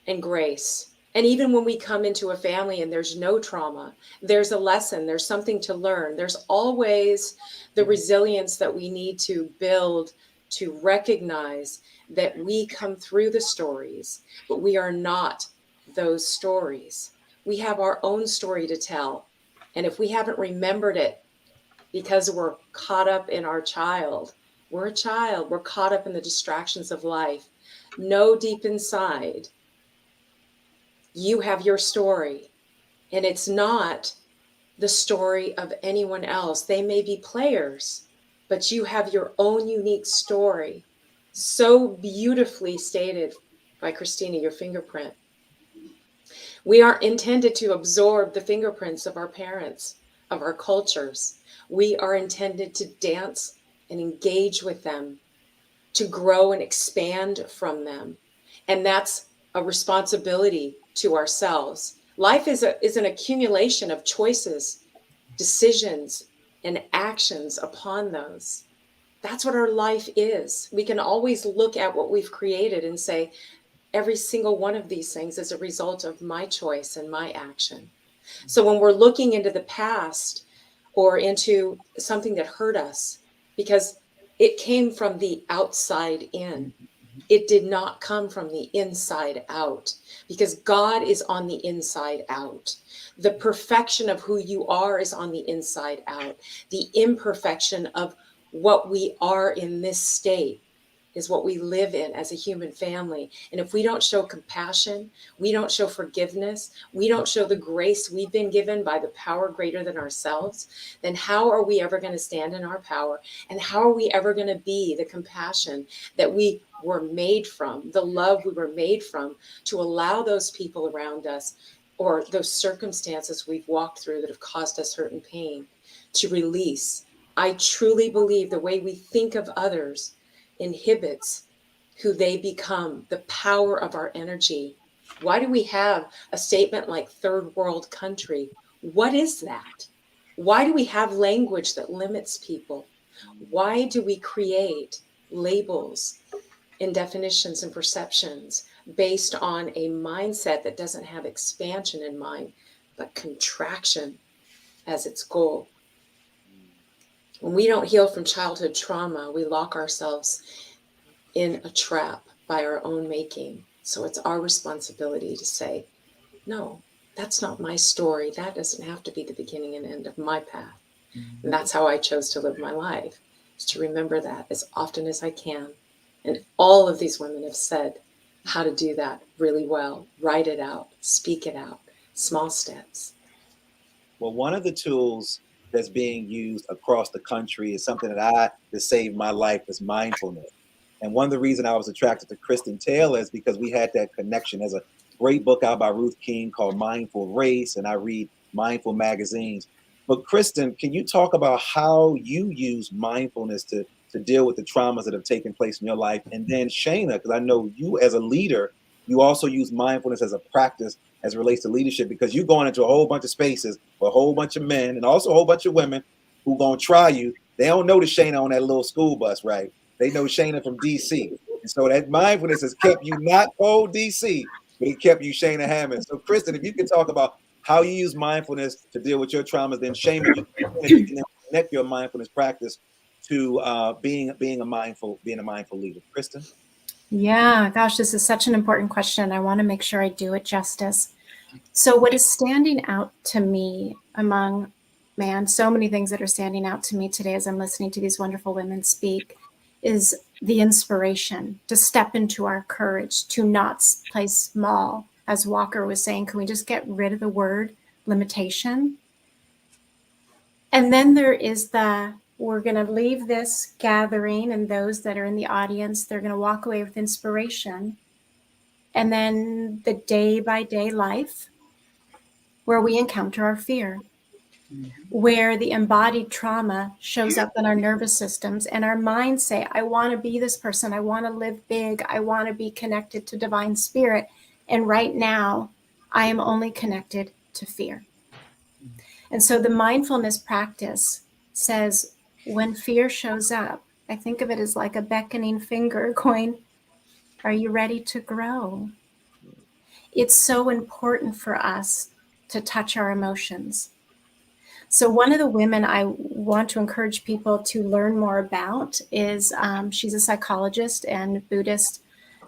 and grace. And even when we come into a family and there's no trauma, there's a lesson, there's something to learn. There's always the resilience that we need to build to recognize that we come through the stories, but we are not those stories. We have our own story to tell. And if we haven't remembered it because we're caught up in our child, we're a child, we're caught up in the distractions of life. Know deep inside, you have your story, and it's not the story of anyone else. They may be players, but you have your own unique story. So beautifully stated by Christina, your fingerprint. We are intended to absorb the fingerprints of our parents, of our cultures. We are intended to dance and engage with them, to grow and expand from them. And that's a responsibility to ourselves. Life is an accumulation of choices, decisions, and actions upon those. That's what our life is. We can always look at what we've created and say, every single one of these things is a result of my choice and my action. So when we're looking into the past or into something that hurt us, because it came from the outside in, it did not come from the inside out, because God is on the inside out. The perfection of who you are is on the inside out. The imperfection of what we are in this state is what we live in as a human family. And if we don't show compassion, we don't show forgiveness, we don't show the grace we've been given by the power greater than ourselves, then how are we ever going to stand in our power? And how are we ever going to be the compassion that we were made from, the love we were made from, to allow those people around us or those circumstances we've walked through that have caused us hurt and pain to release? I truly believe the way we think of others inhibits who they become, the power of our energy. Why do we have a statement like third world country? What is that? Why do we have language that limits people? Why do we create labels and definitions and perceptions based on a mindset that doesn't have expansion in mind, but contraction as its goal? When we don't heal from childhood trauma, we lock ourselves in a trap by our own making. So it's our responsibility to say, no, that's not my story. That doesn't have to be the beginning and end of my path. And that's how I chose to live my life, is to remember that as often as I can. And all of these women have said how to do that really well. Write it out, speak it out, small steps. Well, one of the tools that's being used across the country is something that saved my life, is mindfulness. And one of the reasons I was attracted to Kristen Taylor is because we had that connection. There's a great book out by Ruth King called Mindful Race, and I read Mindful magazines. But Kristen, can you talk about how you use mindfulness to deal with the traumas that have taken place in your life? And then Shayna, because I know you as a leader, you also use mindfulness as a practice as it relates to leadership, because you're going into a whole bunch of spaces with a whole bunch of men and also a whole bunch of women who going to try you. They don't know the Shayna on that little school bus, right? they know Shayna from DC. And so that mindfulness has kept you not old DC, but it kept you Shayna Hammond. So Kristen, if you could talk about how you use mindfulness to deal with your traumas, then Shayna, you can connect your mindfulness practice to being a mindful leader. Kristen? Yeah, gosh, this is such an important question. I want to make sure I do it justice. So what is standing out to me among, man, so many things that are standing out to me today as I'm listening to these wonderful women speak is the inspiration to step into our courage, to not play small. As Walker was saying, can we just get rid of the word limitation? And then there is we're going to leave this gathering, and those that are in the audience, they're going to walk away with inspiration. And then the day by day life where we encounter our fear, where the embodied trauma shows up in our nervous systems and our minds say, I want to be this person. I want to live big. I want to be connected to divine spirit. And right now I am only connected to fear. And so the mindfulness practice says, when fear shows up, I think of it as like a beckoning finger going, are you ready to grow? It's so important for us to touch our emotions. So one of the women I want to encourage people to learn more about is, she's a psychologist and Buddhist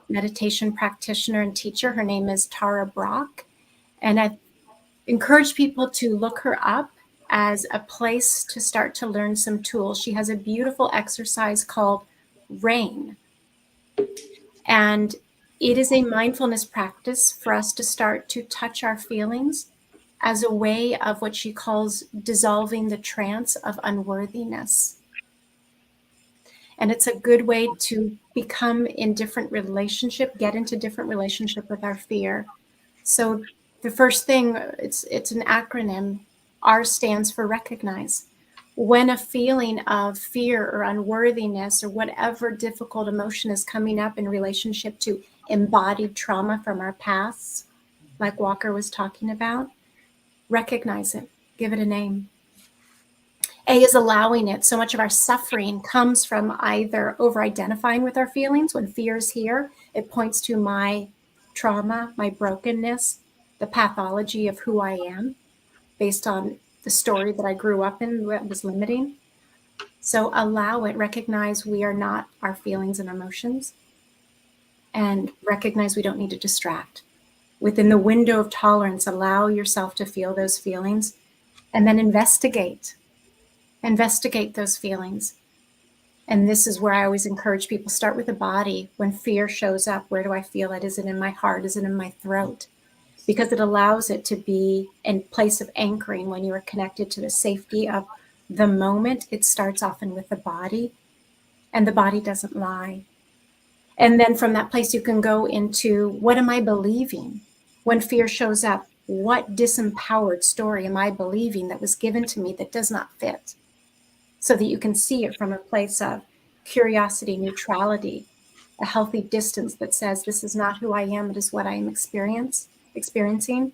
meditation practitioner and teacher. Her name is Tara Brach. And I encourage people to look her up as a place to start to learn some tools. She has a beautiful exercise called RAIN. And it is a mindfulness practice for us to start to touch our feelings as a way of what she calls dissolving the trance of unworthiness. And it's a good way to become in different relationship, get into different relationship with our fear. So the first thing, it's an acronym. R stands for recognize. When a feeling of fear or unworthiness or whatever difficult emotion is coming up in relationship to embodied trauma from our pasts, like Walker was talking about, recognize it, give it a name. A is allowing it. So much of our suffering comes from either over-identifying with our feelings. When fear is here, it points to my trauma, my brokenness, the pathology of who I am based on the story that I grew up in that was limiting. So allow it, recognize we are not our feelings and emotions, and recognize we don't need to distract. Within the window of tolerance, allow yourself to feel those feelings, and then investigate those feelings. And this is where I always encourage people, start with the body. When fear shows up, where do I feel it? Is it in my heart? Is it in my throat? Because it allows it to be in place of anchoring when you are connected to the safety of the moment. It starts often with the body, and the body doesn't lie. And then from that place, you can go into, what am I believing? When fear shows up, what disempowered story am I believing that was given to me that does not fit? So that you can see it from a place of curiosity, neutrality, a healthy distance that says, this is not who I am, it is what I am experiencing,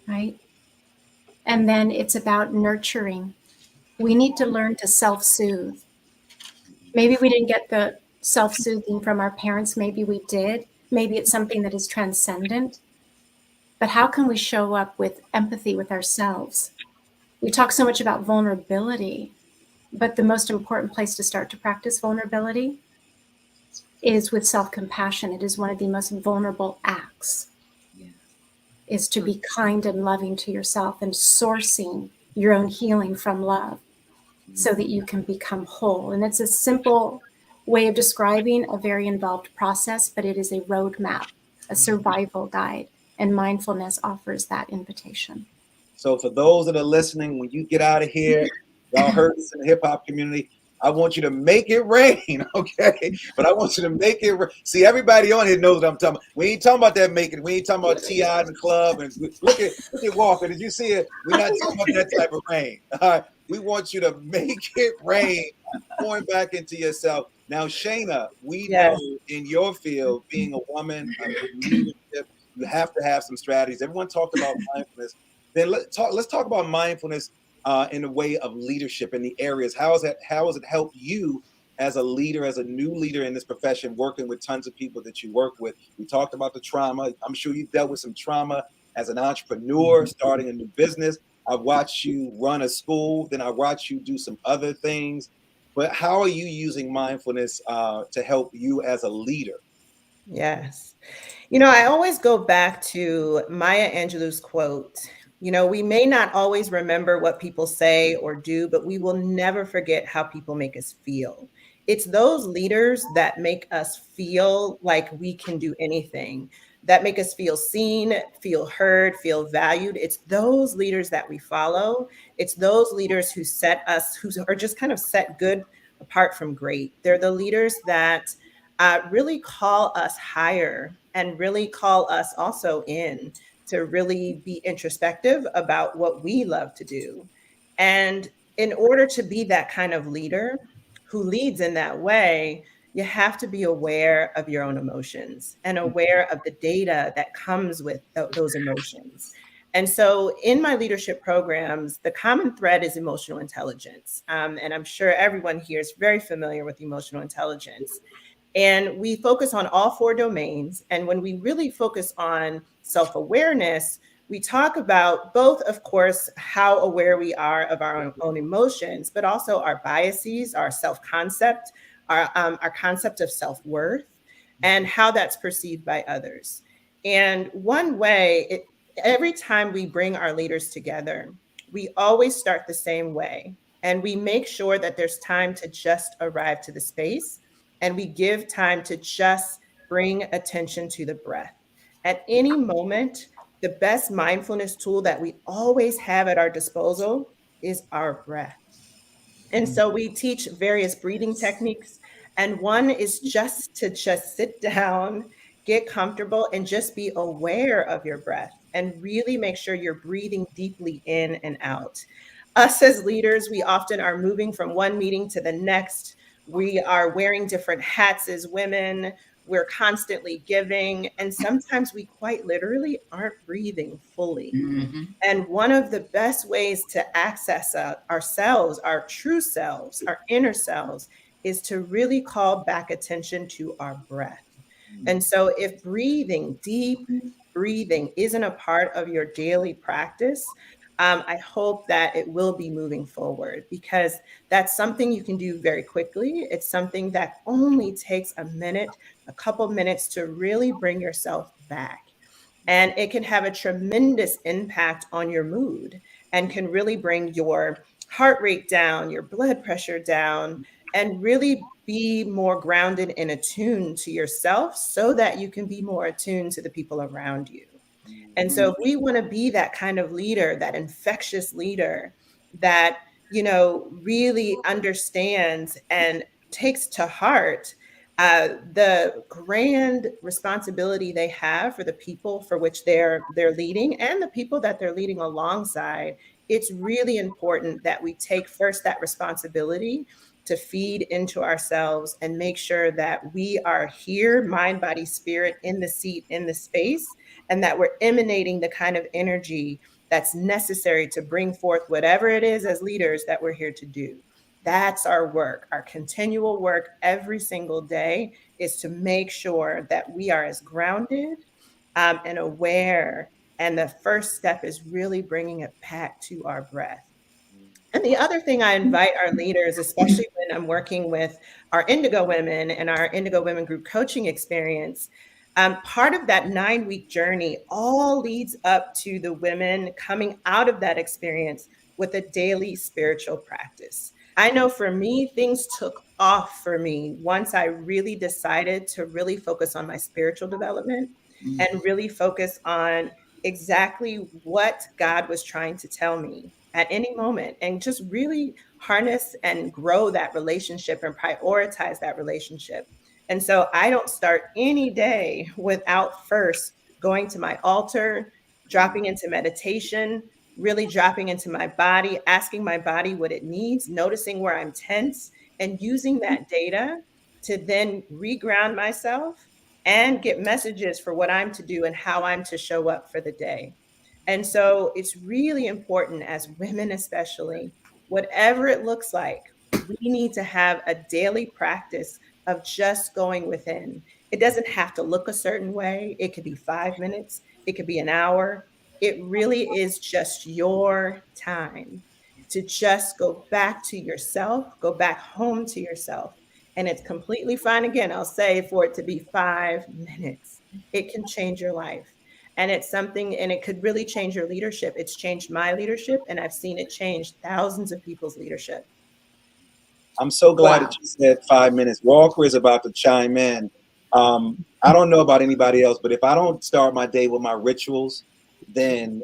right? And then it's about nurturing. We need to learn to self-soothe. Maybe we didn't get the self-soothing from our parents. Maybe we did. Maybe it's something that is transcendent. But how can we show up with empathy with ourselves? We talk so much about vulnerability, but the most important place to start to practice vulnerability is with self-compassion. It is one of the most vulnerable acts. Is to be kind and loving to yourself and sourcing your own healing from love so that you can become whole. And it's a simple way of describing a very involved process, but it is a roadmap, a survival guide, and mindfulness offers that invitation. So for those that are listening, when you get out of here, y'all heard this in the hip hop community, I want you to make it rain, okay? But I want you to make it rain. See, everybody on here knows what I'm talking about. We ain't talking about that making. We ain't talking about T.I. in the club. And look at Walker. Did you see it? We're not talking about that type of rain. All right. We want you to make it rain, pouring back into yourself. Now, Shayna, we know in your field, being a woman, leadership, you have to have some strategies. Everyone talked about mindfulness. Then let's talk about mindfulness in the way of leadership in the areas. How has it helped you as a leader, as a new leader in this profession, working with tons of people that you work with. We talked about the trauma. I'm sure you've dealt with some trauma as an entrepreneur, starting a new business. I've watched you run a school, then I watched you do some other things. But how are you using mindfulness to help you as a leader? Yes. You know, I always go back to Maya Angelou's quote. You know, we may not always remember what people say or do, but we will never forget how people make us feel. It's those leaders that make us feel like we can do anything, that make us feel seen, feel heard, feel valued. It's those leaders that we follow. It's those leaders who set us, who are just kind of set good apart from great. They're the leaders that really call us higher and really call us also in to really be introspective about what we love to do. And in order to be that kind of leader who leads in that way, you have to be aware of your own emotions and aware of the data that comes with those emotions. And so in my leadership programs, the common thread is emotional intelligence. And I'm sure everyone here is very familiar with emotional intelligence. And we focus on all 4 domains. And when we really focus on self-awareness, we talk about both, of course, how aware we are of our own emotions, but also our biases, our self-concept, our concept of self-worth, and how that's perceived by others. And one way, every time we bring our leaders together, we always start the same way. And we make sure that there's time to just arrive to the space. And we give time to just bring attention to the breath. At any moment, the best mindfulness tool that we always have at our disposal is our breath. And so we teach various breathing techniques. And one is just to sit down, get comfortable, and just be aware of your breath and really make sure you're breathing deeply in and out. Us as leaders, we often are moving from one meeting to the next. We are wearing different hats as women. We're constantly giving. And sometimes we quite literally aren't breathing fully. Mm-hmm. And one of the best ways to access ourselves, our true selves, our inner selves, is to really call back attention to our breath. And so if breathing, deep breathing, isn't a part of your daily practice, I hope that it will be moving forward, because that's something you can do very quickly. It's something that only takes a minute, a couple minutes to really bring yourself back. And it can have a tremendous impact on your mood and can really bring your heart rate down, your blood pressure down, and really be more grounded and attuned to yourself so that you can be more attuned to the people around you. And so if we want to be that kind of leader, that infectious leader that, you know, really understands and takes to heart the grand responsibility they have for the people for which they're leading and the people that they're leading alongside, it's really important that we take first that responsibility to feed into ourselves and make sure that we are here, mind, body, spirit, in the seat, in the space, and that we're emanating the kind of energy that's necessary to bring forth whatever it is as leaders that we're here to do. That's our work. Our continual work every single day is to make sure that we are as grounded and aware. And the first step is really bringing it back to our breath. And the other thing I invite our leaders, especially when I'm working with our Indigo Women and our Indigo Women Group coaching experience, part of that 9-week journey all leads up to the women coming out of that experience with a daily spiritual practice. I know for me, things took off for me once I really decided to really focus on my spiritual development and really focus on exactly what God was trying to tell me at any moment, and just really harness and grow that relationship and prioritize that relationship. And so I don't start any day without first going to my altar, dropping into meditation, really dropping into my body, asking my body what it needs, noticing where I'm tense, and using that data to then reground myself and get messages for what I'm to do and how I'm to show up for the day. And so it's really important as women, especially, whatever it looks like, we need to have a daily practice of just going within. It doesn't have to look a certain way. It could be 5 minutes, it could be an hour. It really is just your time to just go back to yourself, go back home to yourself. And it's completely fine. Again, I'll say for it to be 5 minutes, it can change your life. And it's something, and it could really change your leadership. It's changed my leadership, and I've seen it change thousands of people's leadership. I'm so glad Wow. that you said 5 minutes. Walker is about to chime in. I don't know about anybody else, but if I don't start my day with my rituals, then,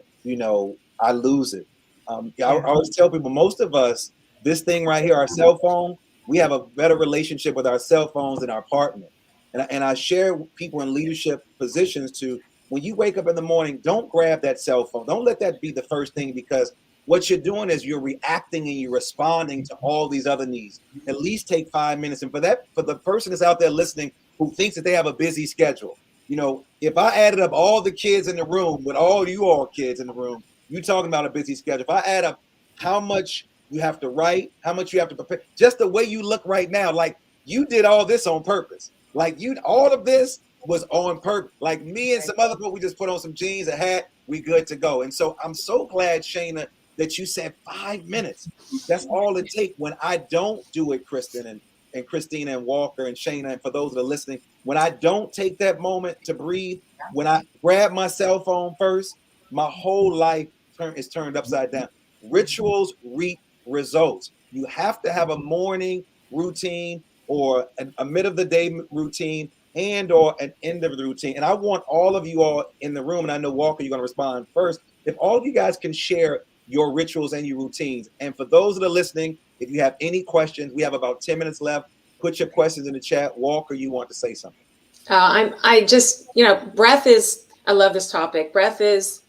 I lose it. I always tell people, most of us, this thing right here, our cell phone, we have a better relationship with our cell phones than our partner. And I share with people in leadership positions to, when you wake up in the morning, don't grab that cell phone. Don't let that be the first thing, because what you're doing is you're reacting and you're responding to all these other needs. At least take 5 minutes. And for the person that's out there listening who thinks that they have a busy schedule, if I added up all the kids in the room with all you all kids in the room, you talking about a busy schedule. If I add up how much you have to write, how much you have to prepare, just the way you look right now, like you did all this on purpose. Like all of this was on purpose. Like me and some other people, we just put on some jeans, a hat, we good to go. And so I'm so glad, Shayna, that you said 5 minutes. That's all it takes. When I don't do it, Kristen and Christina and Walker and Shayna, and for those that are listening, when I don't take that moment to breathe, when I grab my cell phone first, my whole life is turned upside down. Rituals reap results. You have to have a morning routine or a mid of the day routine and or an end of the routine. And I want all of you all in the room, and I know Walker, you're going to respond first. If all of you guys can share your rituals and your routines. And for those that are listening, if you have any questions, we have about 10 minutes left. Put your questions in the chat. Walker, you want to say something? Breath is, I love this topic. Breath is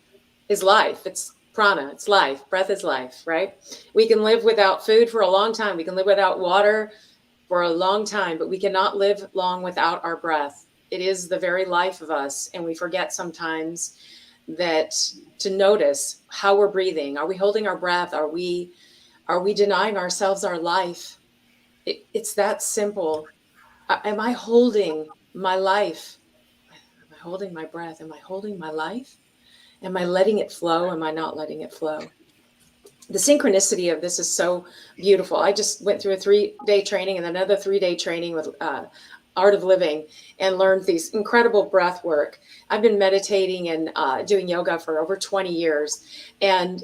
life. It's prana. It's life. Breath is life, right? We can live without food for a long time. We can live without water for a long time, but we cannot live long without our breath. It is the very life of us. And we forget sometimes that to notice how we're breathing. Are we holding our breath? Are we denying ourselves our life? It's that simple. Am I holding my life? Am I holding my breath? Am I holding my life? Am I letting it flow? Am I not letting it flow? The synchronicity of this is so beautiful. I just went through a 3-day training and another 3-day training with Art of Living and learned these incredible breath work. I've been meditating and doing yoga for over 20 years. And,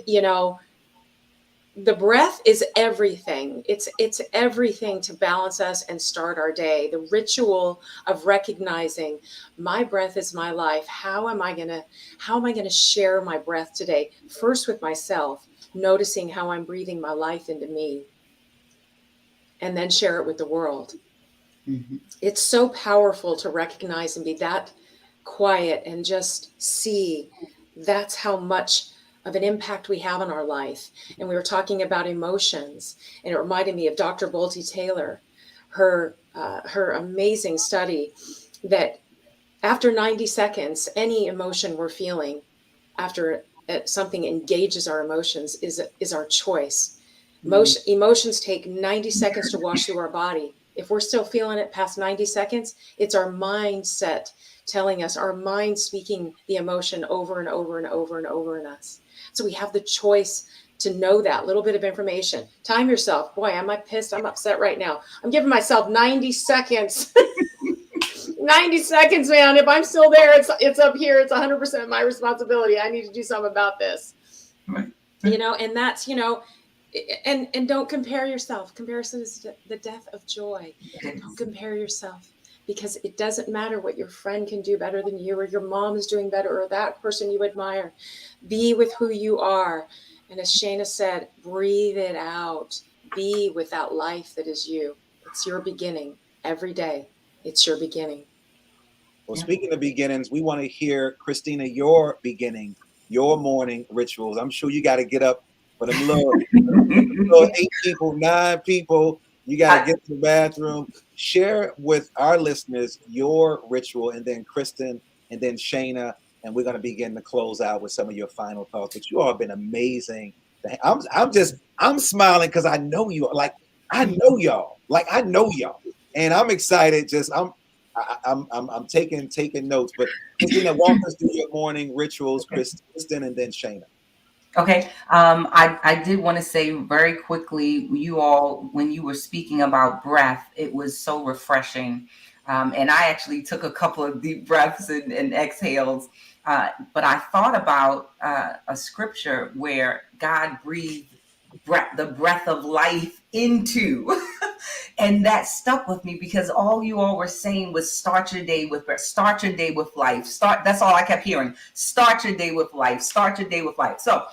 the breath is everything. It's everything to balance us and start our day. The ritual of recognizing my breath is my life. How am I going to share my breath today? First with myself, noticing how I'm breathing my life into me, and then share it with the world. Mm-hmm. It's so powerful to recognize and be that quiet and just see that's how much of an impact we have on our life. And we were talking about emotions, and it reminded me of Dr. Bolty Taylor, her amazing study that after 90 seconds, any emotion we're feeling after something engages our emotions is our choice. Emotions take 90 seconds to wash through our body. If we're still feeling it past 90 seconds, it's our mindset telling us, our mind speaking the emotion over and over and over and over in us. So we have the choice to know that little bit of information. Time yourself. Boy, am I pissed? I'm upset right now. I'm giving myself 90 seconds. 90 seconds, man. If I'm still there, it's up here. It's 100% my responsibility. I need to do something about this. Right. And that's, and don't compare yourself. Comparison is the death of joy. Yes. Don't compare yourself, because it doesn't matter what your friend can do better than you, or your mom is doing better, or that person you admire. Be with who you are. And as Shayna said, breathe it out. Be with that life that is you. It's your beginning every day. It's your beginning. Well, speaking of beginnings, we want to hear, Christina, your beginning, your morning rituals. I'm sure you got to get up for them little 8 people, 9 people. You got to get to the bathroom. Share with our listeners your ritual, and then Kristen, and then Shayna, and we're going to begin to close out with some of your final thoughts. But you all have been amazing. I'm smiling because I know you. Like, I know y'all. Like I know y'all, and I'm excited. I'm taking notes. But Christina, walk us through your morning rituals, Kristen, and then Shayna. Okay. I did want to say very quickly, you all, when you were speaking about breath, it was so refreshing. And I actually took a couple of deep breaths and exhales. But I thought about a scripture where God breathed the breath of life into. And that stuck with me because all you all were saying was start your day with breath, start your day with life. That's all I kept hearing. Start your day with life, start your day with life. So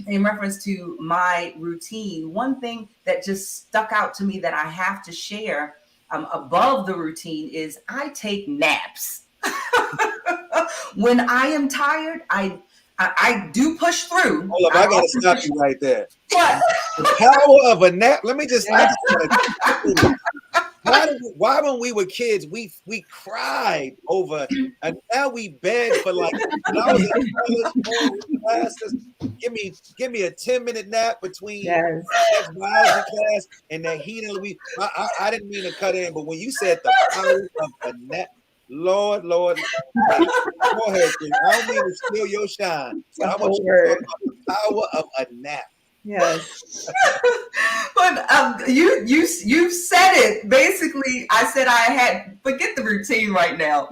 in reference to my routine, one thing that just stuck out to me that I have to share above the routine is I take naps. When I am tired, I do push through. Hold up, I gotta stop you right there. What? The power of a nap. Let me just. Why when we were kids we cried over, and now we beg for like when I was in college classes, give me a 10-minute nap between biology class and that heat and I didn't mean to cut in, but when you said the power of a nap, Lord, go ahead, Chris. I don't mean to steal your shine, but I want you to talk about the power of a nap. Yes. But you said it. Basically, I said I had, forget the routine right now.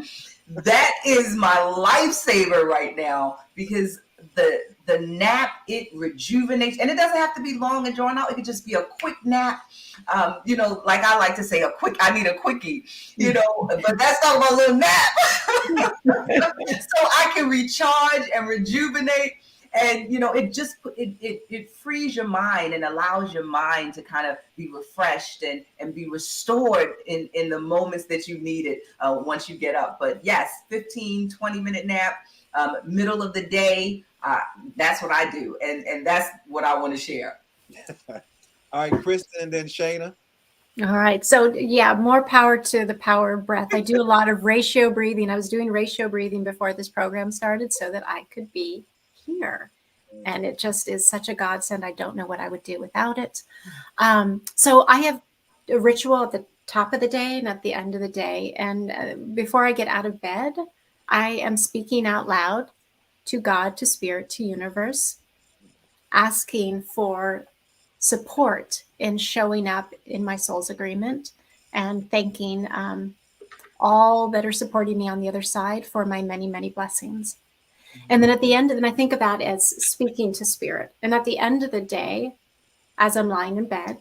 That is my lifesaver right now because the nap, it rejuvenates, and it doesn't have to be long and drawn out. It could just be a quick nap. Like I like to say, I need a quickie, but that's not my little nap. So I can recharge and rejuvenate. And it frees your mind and allows your mind to kind of be refreshed and be restored in the moments that you need it once you get up. But yes, 15-20 minute nap, middle of the day, that's what I do, and that's what I want to share. All right, Kristen, and then Shayna. All right. So yeah, more power to the power of breath. I do a lot of ratio breathing. I was doing ratio breathing before this program started so that I could be here. And it just is such a godsend. I don't know what I would do without it. So I have a ritual at the top of the day and at the end of the day. And before I get out of bed, I am speaking out loud to God, to spirit, to universe, asking for support in showing up in my soul's agreement and thanking all that are supporting me on the other side for my many, many blessings. And then at the end, and I think of that as speaking to spirit. And at the end of the day, as I'm lying in bed,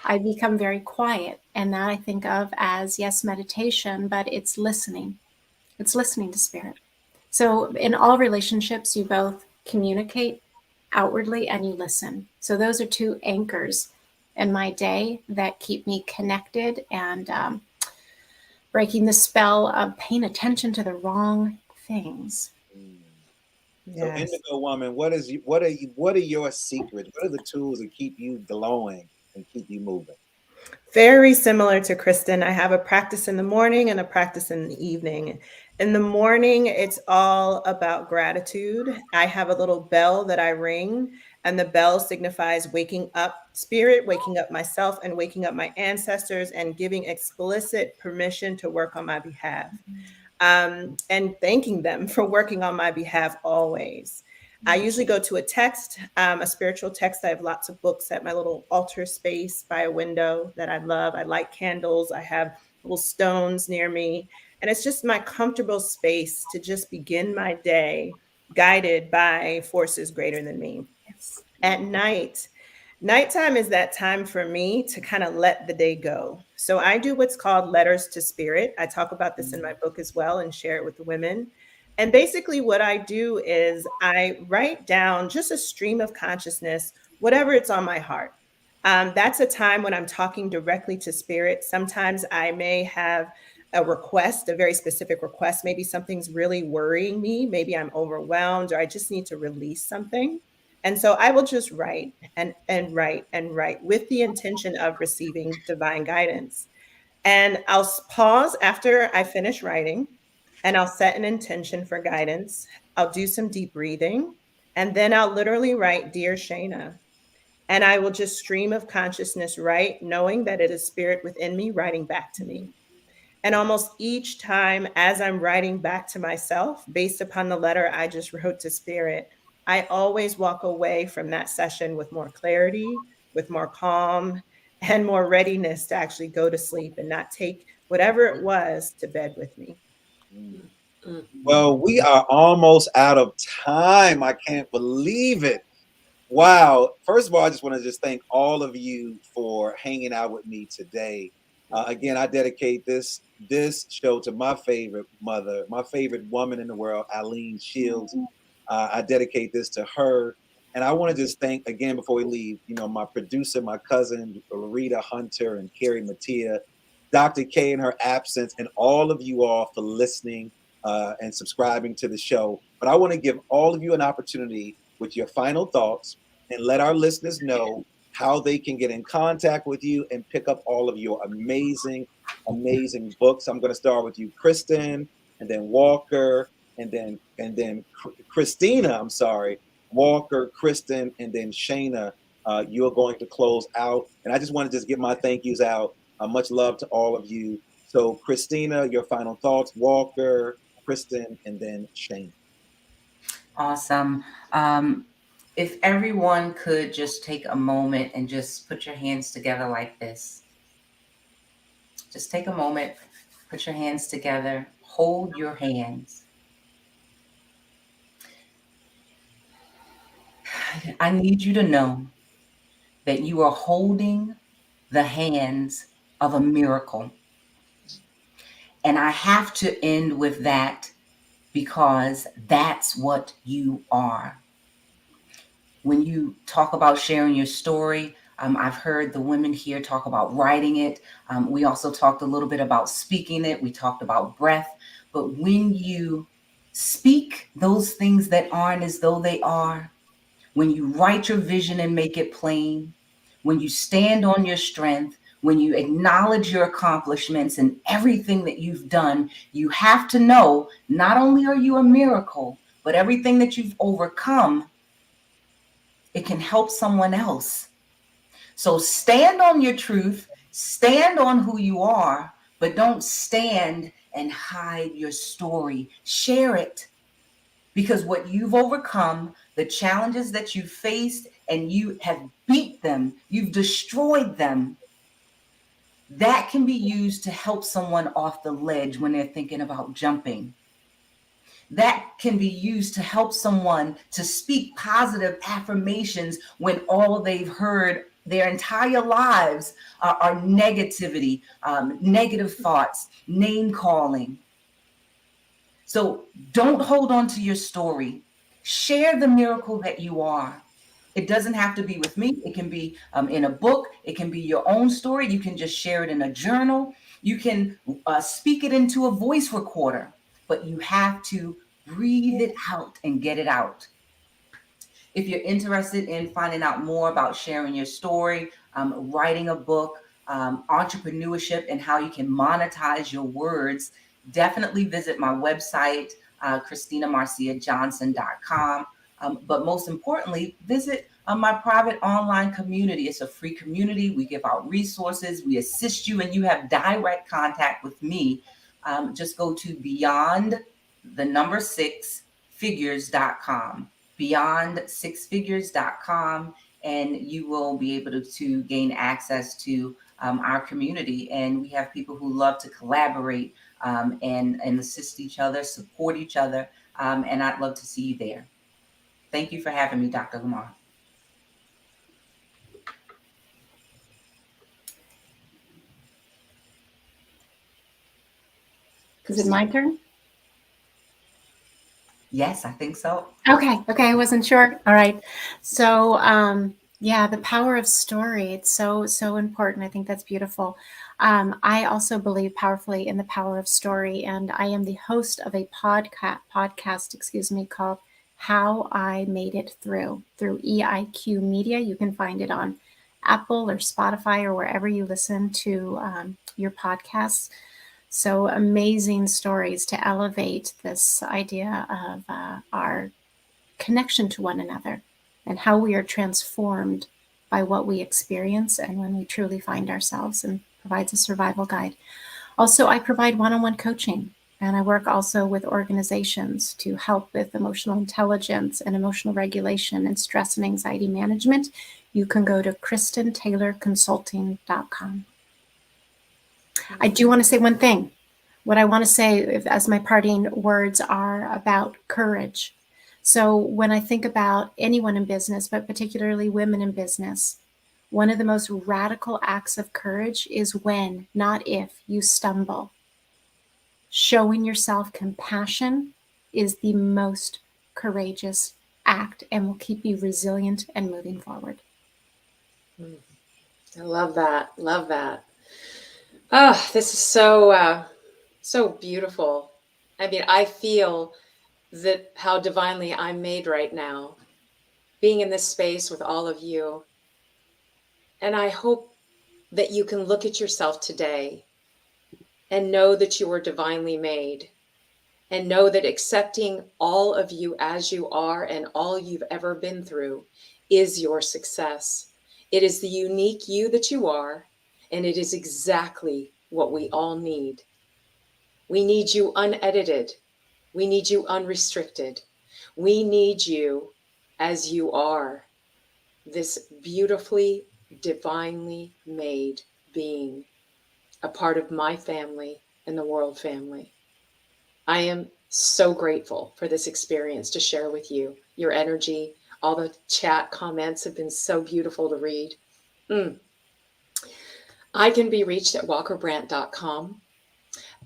I become very quiet. And that I think of as, yes, meditation, but it's listening. It's listening to spirit. So in all relationships, you both communicate outwardly and you listen. So those are two anchors in my day that keep me connected and breaking the spell of paying attention to the wrong things. So Indigo Woman, what are your secrets? What are the tools that keep you glowing and keep you moving? Very similar to Kristen. I have a practice in the morning and a practice in the evening. In the morning, it's all about gratitude. I have a little bell that I ring, and the bell signifies waking up spirit, waking up myself, and waking up my ancestors, and giving explicit permission to work on my behalf. And thanking them for working on my behalf always. I usually go to a text, a spiritual text. I have lots of books at my little altar space by a window that I love. I light candles. I have little stones near me. And it's just my comfortable space to just begin my day guided by forces greater than me. Yes. At nighttime is that time for me to kind of let the day go. So I do what's called letters to spirit. I talk about this in my book as well and share it with the women. And basically what I do is I write down just a stream of consciousness, whatever it's on my heart. That's a time when I'm talking directly to spirit. Sometimes I may have a request, a very specific request. Maybe something's really worrying me. Maybe I'm overwhelmed or I just need to release something. And so I will just write and write and write with the intention of receiving divine guidance. And I'll pause after I finish writing and I'll set an intention for guidance. I'll do some deep breathing and then I'll literally write, Dear Shayna. And I will just stream of consciousness write, knowing that it is spirit within me writing back to me. And almost each time as I'm writing back to myself, based upon the letter I just wrote to spirit, I always walk away from that session with more clarity, with more calm, and more readiness to actually go to sleep and not take whatever it was to bed with me. Well, we are almost out of time. I can't believe it. Wow. First of all, I just want to just thank all of you for hanging out with me today. Again, I dedicate this show to my favorite mother, my favorite woman in the world, Eileen Shields. I dedicate this to her. And I want to just thank, again, before we leave, my producer, my cousin, Rita Hunter and Carrie Mattia, Dr. K in her absence, and all of you all for listening and subscribing to the show. But I want to give all of you an opportunity with your final thoughts and let our listeners know how they can get in contact with you and pick up all of your amazing, amazing books. I'm going to start with you, Kristen, and then Walker, and then Christina, I'm sorry, Walker, Kristen, and then Shayna. You're going to close out. And I just want to just get my thank yous out. Much love to all of you. So Christina, your final thoughts, Walker, Kristen, and then Shayna. Awesome. If everyone could just take a moment and just put your hands together like this. Just take a moment, put your hands together, hold your hands. I need you to know that you are holding the hands of a miracle. And I have to end with that because that's what you are. When you talk about sharing your story, I've heard the women here talk about writing it. We also talked a little bit about speaking it. We talked about breath. But when you speak those things that aren't as though they are, when you write your vision and make it plain, when you stand on your strength, when you acknowledge your accomplishments and everything that you've done, you have to know not only are you a miracle, but everything that you've overcome, it can help someone else. So stand on your truth, stand on who you are, but don't stand and hide your story. Share it. Because what you've overcome, the challenges that you faced, and you have beat them, you've destroyed them, that can be used to help someone off the ledge when they're thinking about jumping. That can be used to help someone to speak positive affirmations when all they've heard their entire lives are negativity, negative thoughts, name calling. So don't hold on to your story. Share the miracle that you are. It doesn't have to be with me. It can be in a book. It can be your own story. You can just share it in a journal. You can speak it into a voice recorder, but you have to breathe it out and get it out. If you're interested in finding out more about sharing your story, writing a book, entrepreneurship, and how you can monetize your words, definitely visit my website, ChristinaMarciaJohnson.com. But most importantly, visit my private online community. It's a free community. We give out resources. We assist you, and you have direct contact with me. Just go to beyond6figures.com, beyond6figures.com, and you will be able to gain access to our community. And we have people who love to collaborate and assist each other, support each other, and I'd love to see you there. Thank you for having me, Dr. Lamar. Is it my turn? Yes, I think so. Okay, I wasn't sure. All right. So, yeah, the power of story. It's so important. I think that's beautiful. I also believe powerfully in the power of story, and I am the host of a podcast, called How I Made It through EIQ Media. You can find it on Apple or Spotify or wherever you listen to your podcasts. So amazing stories to elevate this idea of our connection to one another and how we are transformed by what we experience and when we truly find ourselves, and provides a survival guide. Also, I provide one-on-one coaching, and I work also with organizations to help with emotional intelligence and emotional regulation and stress and anxiety management. You can go to KristenTaylorConsulting.com. I do want to say one thing. What I want to say as my parting words are about courage. So when I think about anyone in business, but particularly women in business, one of the most radical acts of courage is when, not if, you stumble. Showing yourself compassion is the most courageous act and will keep you resilient and moving forward. I love that. Love that. Oh, this is so beautiful. I mean, I feel that how divinely I'm made right now, being in this space with all of you. And I hope that you can look at yourself today and know that you are divinely made, and know that accepting all of you as you are and all you've ever been through is your success. It is the unique you that you are, and it is exactly what we all need. We need you unedited. We need you unrestricted. We need you as you are, this beautifully, divinely made being, a part of my family and the world family. I am so grateful for this experience to share with you. Your energy, all the chat comments have been so beautiful to read. I can be reached at walkerbrandt.com.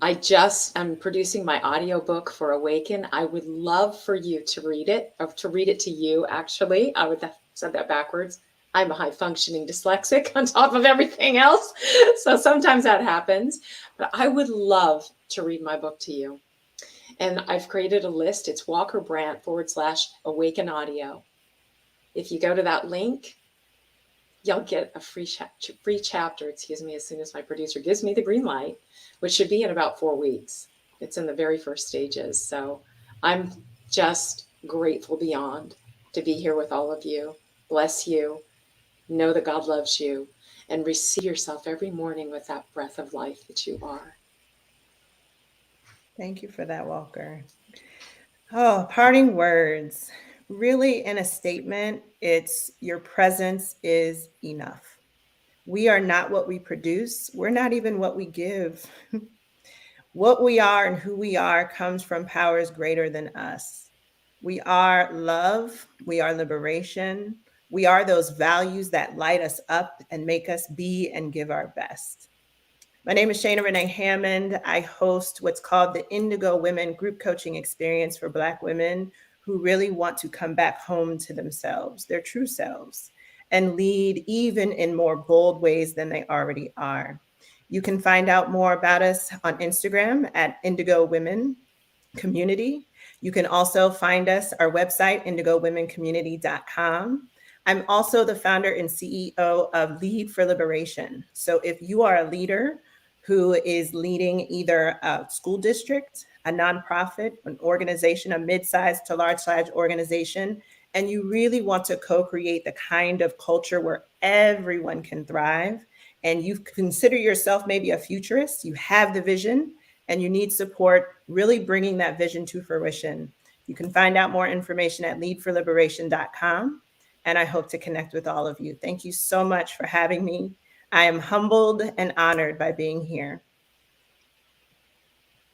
I'm producing my audiobook for Awaken. I would love for you to read it, or to read it to you, actually. I would have said that backwards. I'm a high-functioning dyslexic on top of everything else. So sometimes that happens. But I would love to read my book to you. And I've created a list. It's walkerbrandt.com/Awaken Audio. If you go to that link, you'll get a free chapter, as soon as my producer gives me the green light, which should be in about 4 weeks. It's in the very first stages. So I'm just grateful beyond to be here with all of you. Bless you. Know that God loves you, and receive yourself every morning with that breath of life that you are. Thank you for that, Walker. Oh, parting words. Really, in a statement, it's your presence is enough. We are not what we produce. We're not even what we give. What we are and who we are comes from powers greater than us. We are love. We are liberation. We are those values that light us up and make us be and give our best. My name is Shana Renee Hammond. I host what's called the Indigo Women Group Coaching Experience for Black women who really want to come back home to themselves, their true selves, and lead even in more bold ways than they already are. You can find out more about us on Instagram at Indigo Women Community. You can also find us, our website, indigowomencommunity.com. I'm also the founder and CEO of Lead for Liberation. So if you are a leader who is leading either a school district, a nonprofit, an organization, a mid-sized to large-sized organization, and you really want to co-create the kind of culture where everyone can thrive, and you consider yourself maybe a futurist, you have the vision, and you need support really bringing that vision to fruition, you can find out more information at leadforliberation.com. And I hope to connect with all of you. Thank you so much for having me. I am humbled and honored by being here.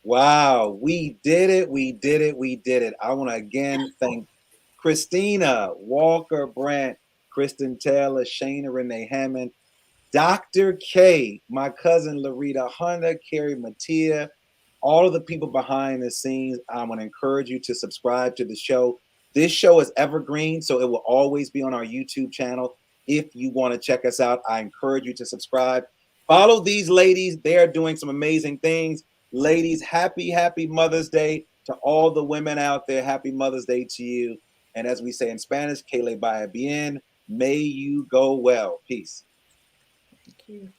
Wow, we did it. We did it. We did it. I want to again thank Christina, Walker Brandt, Kristen Taylor, Shana Renee Hammond, Dr. K, my cousin Larita Hunter, Carrie Mattia, all of the people behind the scenes. I want to encourage you to subscribe to the show. This show is evergreen, so it will always be on our YouTube channel. If you want to check us out, I encourage you to subscribe. Follow these ladies. They are doing some amazing things. Ladies, happy Mother's Day to all the women out there. Happy Mother's Day to you. And as we say in Spanish, que le vaya bien. May you go well. Peace. Thank you.